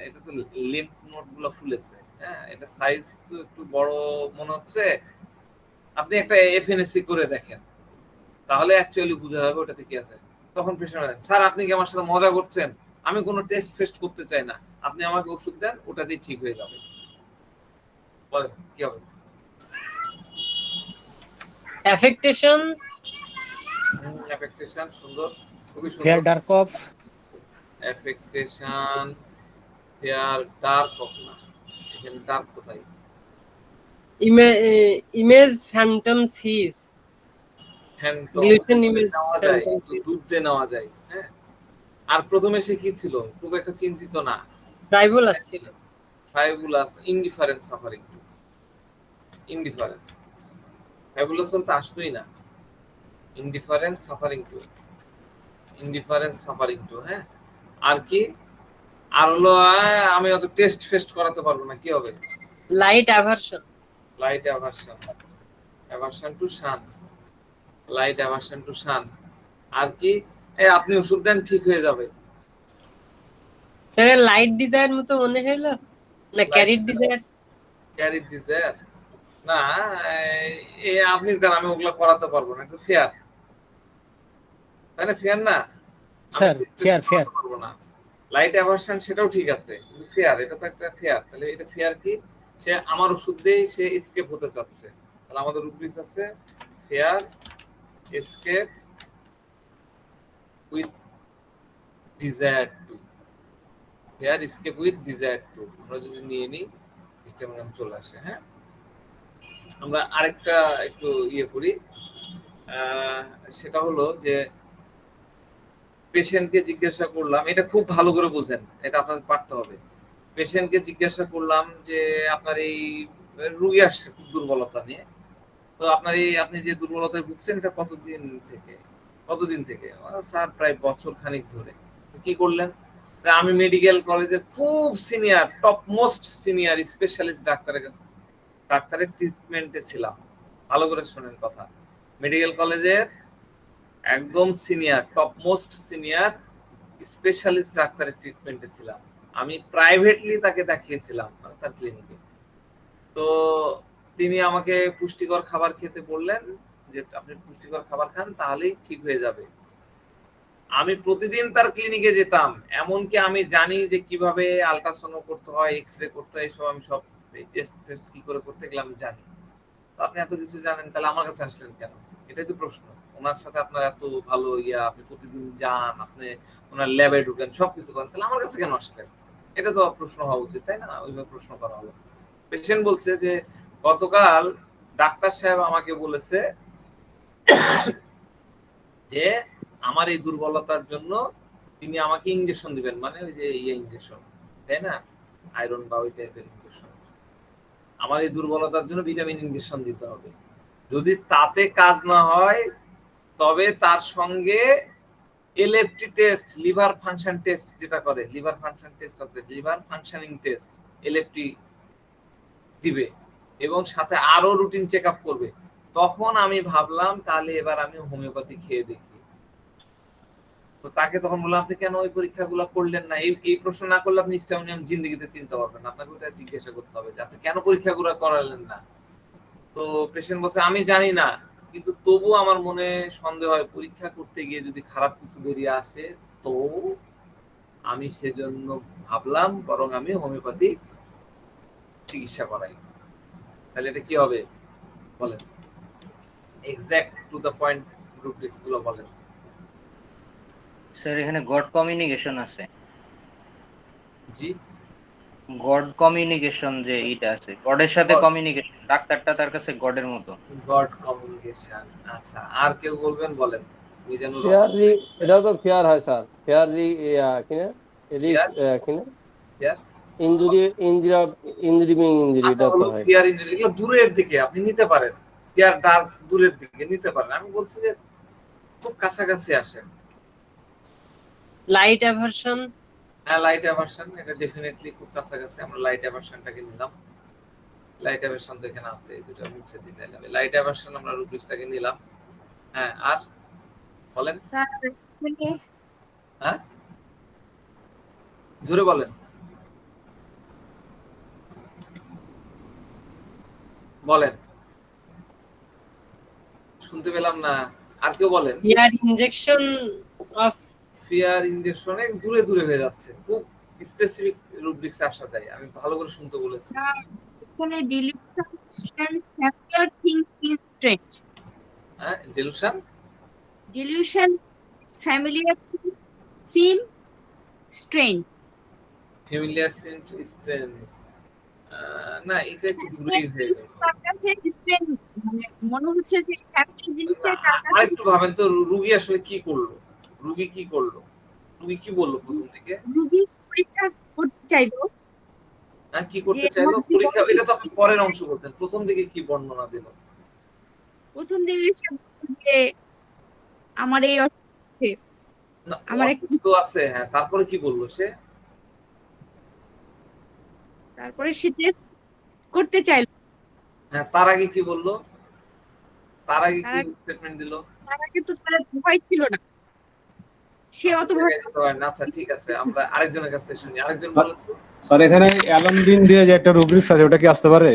এটা তো লিম্ফ নোড গুলো ফুলেছে, হ্যাঁ এটা সাইজ তো একটু বড় মনে হচ্ছে, আপনি একটা এফএনএসসি করে দেখেন, তাহলে অ্যাকচুয়ালি বোঝা যাবে ওটাতে কি আছে। তখন পেশেন্ট, স্যার আপনি কি আমার সাথে মজা করছেন? আমি কোনো টেস্ট ফেস্ট করতে চাই না, আপনি আমাকে ওষুধ দেন, ওটাতেই ঠিক হয়ে যাবে। বলেন কি হবে? অ্যাফেক্টেশন। অ্যাফেক্টেশন, সুন্দর, খুবই Fear সুন্দর। dark of. Affectation, fear dark of না, এখানে ডার্ক কোথায়? Image phantom sees. Phantom delusion image নেওয়া যায়, ফ্যান্টম একটু দুধ দিয়ে নেওয়া যায়। হ্যাঁ, আর প্রথমে সে কি ছিল? খুব একটা চিন্তিত না, ট্রাইবুলাস ছিল। Tribulus, indifference suffering too, indifference. Tribulus বলতে আসতোই না, indifference suffering too, indifference suffering too. হ্যাঁ, আর কি? আর হলো আমি অত টেস্ট ফেস্ট করাতে পারবো না, কি হবে? Light aversion. Light aversion, aversion to sun, light aversion to sun. আর কি? এই আপনি ওষুধ দেন ঠিক হয়ে যাবে। স্যার লাইট ডিজায়ার মতো মনে হলো না? Carried desire. ক্যারিড ডিজায়ার না, এই আপনি দেন, আমি ওগুলো করাতে পারবো না, একটু ফেয়ার, তাই না? ফেয়ার না Sir, fair. পারবো না। লাইট অ্যাভারশন সেটাও ঠিক আছে, কিন্তু ফেয়ার, এটা তো একটা ফেয়ার। তাহলে এটা ফেয়ার কি? সে আমার ওষুধ দিয়ে সে এসকেপ হতে চাচ্ছে। তাহলে আমাদের রুব্রিক্স আছে fair escape with desire to. Fair escape with desire to আমরা যদি নিয়ে নিই, স্টেমোনিয়াম চলে আসে। হ্যাঁ, আমরা আরেকটা একটু ইয়ে করি, সেটা হলো যে পেশেন্টকে জিজ্ঞাসা করলাম, এটা খুব ভালো করে বুঝেন, এটা আপনাদের পারতে হবে। পেশেন্টকে জিজ্ঞাসা করলাম যে আপনার এই রুগী আসছে খুব দুর্বলতা নিয়ে, তো আপনার এই আপনি যে দুর্বলতায় ভুগছেন এটা কতদিন থেকে? স্যার প্রায় বছর খানিক ধরে। কি করলেন? আমি মেডিকেল কলেজের খুব senior, top most senior specialist ডাক্তারের ট্রিটমেন্টে ছিলাম। ভালো করে শোনেন কথা, মেডিকেল কলেজের একদম senior, top most senior specialist ডাক্তারের ট্রিটমেন্টে ছিলাম। আমি প্রাইভেটলি তাকে দেখিয়েছিলাম তার ক্লিনিকে। তো তিনি আমাকে পুষ্টিকর খাবার খেতে বললেন যে আপনি পুষ্টিকর খাবার খান তাহলেই ঠিক হয়ে যাবে। আমি প্রতিদিন তার ক্লিনিকে যেতাম, এমনকি আমি জানি যে কিভাবে আল্ট্রাসাউন্ড করতে হয়, এক্সরে করতে হয়, এসব আমি সব টেস্ট কি করে করতে গেলে আমি জানি। তো আপনি এত কিছু জানেন, তাহলে আমার কাছে আসলেন কেন? এটাই তো প্রশ্ন। ওনার সাথে আপনার এত ভালো আপনি প্রতিদিন যান, আপনি ওনার ল্যাবে ঢুকেন, সবকিছু করেন, তাহলে আমার কাছে কেন আসলেন? এটা তো প্রশ্ন হওয়া উচিত, তাই না? ওইভাবে প্রশ্ন করা হলো। পেশেন্ট বলছে যে গতকাল ডাক্তার সাহেব আমাকে বলেছে যে আমার এই দুর্বলতার জন্য তিনি আমাকে ইনজেকশন দিবেন, মানে ওই যে ইনজেকশন, তাই না, আয়রন বা ওই টাইপের ইনজেকশন। আমার এই দুর্বলতার জন্য ভিটামিন ইনজেকশন দিতে হবে। যদি তাতে কাজ না হয় তবে তার সঙ্গে LFT test, liver function test, যেটা করে লিভার ফাংশন টেস্ট আছে, লিভার ফাংশনিং টেস্ট, এলএফটি দিবে এবং সাথে আরো রুটিন চেক আপ করবে। তখন আমি ভাবলাম তাহলে এবার আমি হোমিওপ্যাথি খেয়ে দেখি। তো তাকে তখন বললাম আপনি কেন ওই পরীক্ষাগুলো করলেন না? এই প্রশ্ন না করলে আপনি স্টেমোনিয়াম জিন্দেগিতে চিনতে পারবেন না। আপনাকে ওটা জিজ্ঞাসা করতে হবে যে আপনি কেন পরীক্ষাগুলো করালেন না। তো পেশেন্ট বলছে আমি জানি না, কিন্তু তবু আমার মনে সন্দেহ হয় পরীক্ষা করতে গিয়ে যদি খারাপ কিছু বেরিয়ে আসে, তো আমি সেজন্য ভাবলাম বরং আমি হোমিওপ্যাথি চিকিৎসা করাই। তাহলে এটা কি হবে বলেন? Exact to the point rubrics গুলো বলেন। স্যার এখানে গড কমিউনিকেশন আছে। জি, গড কমিউনিকেশন, যে এটা আছে গডের সাথে কমিউনিকেশন, ডাক্তারটা তার কাছে গডের মতো। God communication. আচ্ছা, আর কেউ বলবেন? বলেন। এটাও তো ফেয়ার হয় স্যার, ফেয়ার কিনা কিনা ইঞ্জুরি এটা তো হয়। ফিয়ার ইনজুরি এগুলো দূরের দিকে আপনি নিতে পারেন, ফিয়ার ডার্ক দূরের দিকে নিতে পারেন। আমি বলছি যে খুব কাছাকাছি আসেন। লাইট অ্যাভারশন, হ্যাঁ লাইট অ্যাভারশন, এটা ডেফিনেটলি খুব কাছাকাছি। আমরা লাইট অ্যাভারশনটাকে নিলাম। লাইট অ্যাভারশন তো এখানে আছে, এই দুটো মুছে দিতে হবে। লাইট অ্যাভারশন আমরা রুব্রিক্সটাকে নিলাম। হ্যাঁ, আর বলেন। স্যার হ্যাঁ, জোরে বলেন। বলেন, শুনতে পেলাম না। আর কেউ বলেন। Fear injection of fear injection দূরে দূরে হয়ে যাচ্ছে, খুব স্পেসিফিক রুব্রিক্স আসা যায়। আমি ভালো করে শুনতে বলেছি। এখানে dilution strength familiar thinking strength, হ্যাঁ, ডিলুশন ডিলিউশন ফ্যামিলিয়ার সিম স্ট্রেন্থ। ফ্যামিলিয়ার স্ট্রেন্থ, না এটা একটু দূরেই হয়ে গেল। তার কাছে স্ট্রেন্থ মানে মনে হচ্ছে যে ফ্যামিলি জিনিসটা তার কাছে। আরেকটু ভাবেন তো, রুগী আসলে কি করলো? রুগী কি করলো? রুগী কি বললো প্রথম থেকে? রুগী পরীক্ষা করতে চাইলো। হ্যাঁ, কি করতে চাইলো? পরীক্ষা, এটা তো আপনি পরের অংশ বলতেন। প্রথম দিকে কি বর্ণনা দিল? প্রথম দিকে সে বলল যে আমার এই না, আমার অসুস্থ আছে। হ্যাঁ, তারপরে কি বললো সে? তারপরে সে টেস্ট করতে চাইলো। হ্যাঁ, তার আগে কি বললো? তার আগে কি স্টেটমেন্ট দিল? তার আগে তো তার ভয় ছিল না, সে অত ভয়। আচ্ছা ঠিক আছে, আমরা আরেকজনের কাছ থেকে শুনি। আরেকজন বলেন তো। স্যার এখানে অ্যালন বিং দিয়ে যে একটা রুব্রিক্স আছে, ওটা কি আসতে পারে?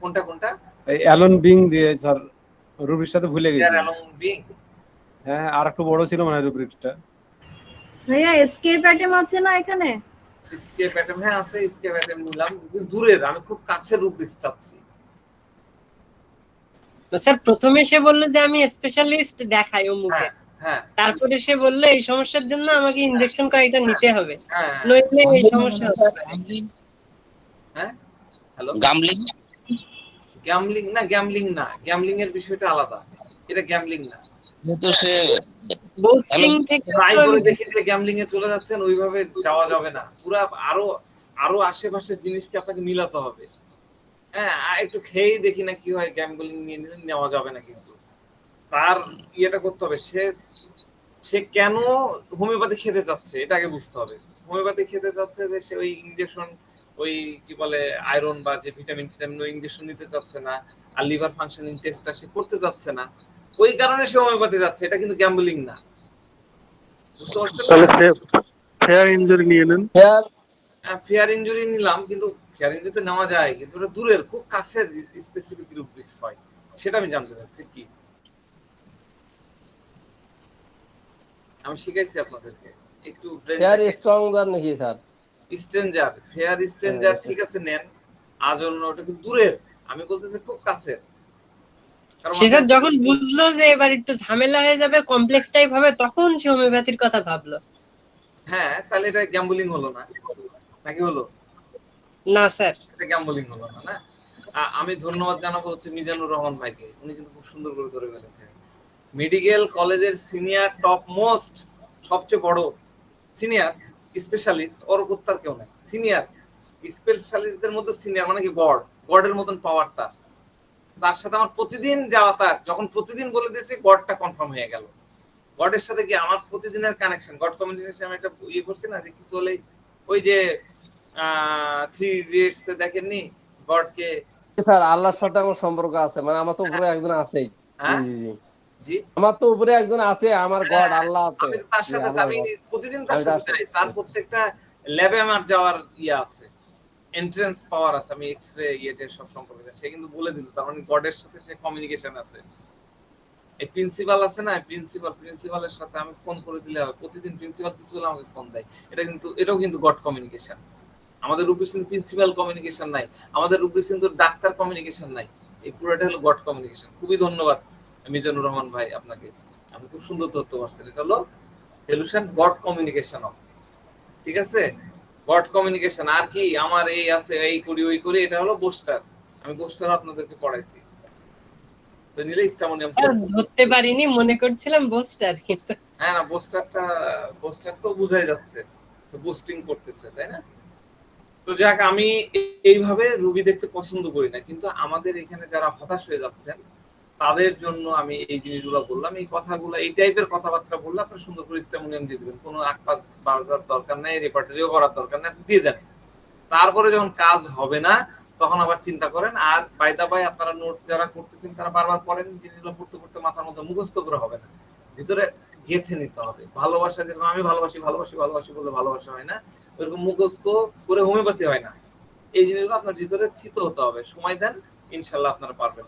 কোনটা কোনটা? এই অ্যালন বিং দিয়ে স্যার, রুব্রিক্সটা তো ভুলে গেছি। অ্যালন বিং, হ্যাঁ আর একটু বড় ছিল মানে রুব্রিক্সটা। ভাইয়া এসকেপ আইটেম আছে না এখানে? স্কেপ আইটেম হ্যাঁ আছে, স্কেপ আইটেম নিলাম, কিন্তু দূরের, আমি খুব কাছের রুব্রিক্স চাচ্ছি। তো স্যার প্রথমে সে বললো যে আমি স্পেশালিস্ট দেখাই অমুকে, হ্যাঁ তারপরে সে বললো এই সমস্যার জন্য আমাকে ইনজেকশন কয়েকটা নিতে হবে, হ্যাঁ নইলে এই সমস্যা হতে পারে। হ্যাঁ হ্যালো, গামলিং গ্যামলিং না, গ্যামলিং না, গ্যামলিং এর বিষয়টা আলাদা, এটা গ্যামলিং না। যেহেতু সে বোস্টিং থেকে ট্রাই করে দেখি যে গ্যামলিং এ চলে যাচ্ছেন, ওইভাবে যাওয়া যাবে না, পুরা আরো আশেপাশের জিনিসকে আপনাকে মিলাতে হবে। হ্যাঁ একটু খেয়েই দেখি না কি হয়, গ্যামলিং নিয়ে নিলে নেওয়া যাবে না, কিন্তু তার ইয়েটা করতে হবে, সে কেন হোমিওপ্যাথি খেতে চাচ্ছে এটা আগে বুঝতে হবে। হোমিওপ্যাথি খেতে চাচ্ছে যে সে ওই ইনজেকশন, ওই কি বলে আয়রন বা যে ভিটামিন ওই ইনজেকশন নিতে চাচ্ছে না, আর লিভার ফাংশনিং টেস্টটা সে করতে চাচ্ছে না, ওই কারণে সে হোমিওপ্যাথি যাচ্ছে, এটা কিন্তু গ্যাম্বলিং না। বুঝতে পারছেন? তাহলে ফেয়ার ইনজুরি নিয়ে নেন। ফেয়ার ইনজুরি নিলাম, কিন্তু ফেয়ার ইনজুরিতে নেওয়া যায়, কিন্তু ওটা দূরের, খুব কাছের স্পেসিফিক রুব্রিক্স হয়, সেটা আমি জানতে চাচ্ছি কি। আমি শিখাইছি আপনাদেরকে একটু ফেয়ার স্ট্রংজার নাকি স্যার? স্ট্রেঞ্জার, ফেয়ার স্ট্রেঞ্জার, ঠিক আছে নেন, আজন্য ওটা কিন্তু দূরের, আমি বলতেছি খুব কাছের। সে স্যার যখন বুঝলো যে এবার একটু ঝামেলা হয়ে যাবে, কমপ্লেক্স টাইপ হবে, তখন সে হোমিওপ্যাথির কথা ভাবলো। হ্যাঁ তাহলে এটা গ্যাম্বলিং হলো না, নাকি হলো? না স্যার, এটা গ্যাম্বলিং হলো না। না আমি ধন্যবাদ জানাবো হচ্ছে মিজানুর রহমান ভাইকে, উনি কিন্তু খুব সুন্দর করে ধরে ফেলেছেন। মেডিকেল কলেজের সিনিয়র টপ মোস্ট, সবচেয়ে বড় সিনিয়র স্পেশালিস্ট, ওর উত্তর কেউ নাই। সিনিয়র স্পেশালিস্টদের মধ্যে সিনিয়র মানে কি গডের মতন পাওয়ার তার সাথে আমার প্রতিদিন যাওয়া, তার যখন প্রতিদিন বলে দিয়েছি গডটা কনফার্ম হয়ে গেল। গডের সাথে কি আমার প্রতিদিনের কানেকশন, গড কমিউনিকেশন, আমি একটা ইয়ে করছি না যে কিছু হলেই ওই যে 3 ইডিয়টস এ দেখেননি গডকে। স্যার আল্লাহর সাথে আমার সম্পর্ক আছে, মানে আমার তো উপরে একজন আছেই। জি জি জি আমার তো উপরে একজন আছে, আমার গড আল্লাহ আছে। আমি তার সাথে আমি প্রতিদিন তার সাথে যাই, তার প্রত্যেকটা ল্যাবে আমার যাওয়ার ইয়ে আছে, এন্ট্রান্স পাওয়ার আছে, আমি এক্সরে ইয়েতে সব সম্পর্কে জানি। সে কিন্তু বলে দিল, তার মানে গডের সাথে সে কমিউনিকেশন আছে। এই প্রিন্সিপাল আছে না, প্রিন্সিপালের সাথে আমি ফোন করে দিলে হবে, প্রতিদিন প্রিন্সিপাল কিছু হলে আমাকে ফোন দেয়, এটাও কিন্তু গড কমিউনিকেশন। আমাদের রূপে কিন্তু প্রিন্সিপাল কমিউনিকেশন নাই, আমাদের রূপে কিন্তু ডাক্তার কমিউনিকেশন নাই, এই পুরোটা হলো গড কমিউনিকেশন। খুবই ধন্যবাদ মিজানুর রহমান ভাই আপনাকে, আপনি খুব সুন্দর তথ্য পাচ্ছেন। এটা হলো সলিউশন গড কমিউনিকেশন অফ, ঠিক আছে? God communication. আর কি আমার এই আছে, এই করি ওই করি, এটা হলো বোস্টার। আমি বোস্টার আপনাদেরকে পড়াইছি, তো নিলে স্টামোনিয়াম ধরতে পারিনি, মনে করছিলাম বোস্টার, কিন্তু হ্যাঁ না, বোস্টার তো বোঝাই যাচ্ছে বুস্টিং করতেছে, তাই না? তো যাক, আমি এইভাবে রোগী দেখতে পছন্দ করি না, কিন্তু আমাদের এখানে যারা হতাশ হয়ে যাচ্ছেন তাদের জন্য আমি এই জিনিসগুলো বললাম, এই কথাগুলো, এই টাইপের কথাবার্তা বললে আপনি সুন্দর করে স্টামোনিয়াম দিয়ে দিবেন, কোনো আকপাস বাজার দরকার নাই, রেপার্টরিও করার দরকার নাই, দিয়ে দেন। তারপরে যখন কাজ হবে না তখন আবার চিন্তা করেন। আর বাই দা বাই আপনারা নোট যারা করতেছেন তারা বারবার পড়েন, জিনিসগুলো পড়তে পড়তে মাথার মধ্যে মুখস্থ করে হবে না, ভিতরে গেঁথে নিতে হবে। ভালোবাসা যেরকম আমি ভালোবাসি বলে ভালোবাসা হয় না, ওইরকম মুখস্থ করে হোমিওপ্যাথি হয় না। এই জিনিসগুলো আপনার ভিতরে থিত হতে হবে, সময় দেন, ইনশাল্লাহ আপনারা পারবেন।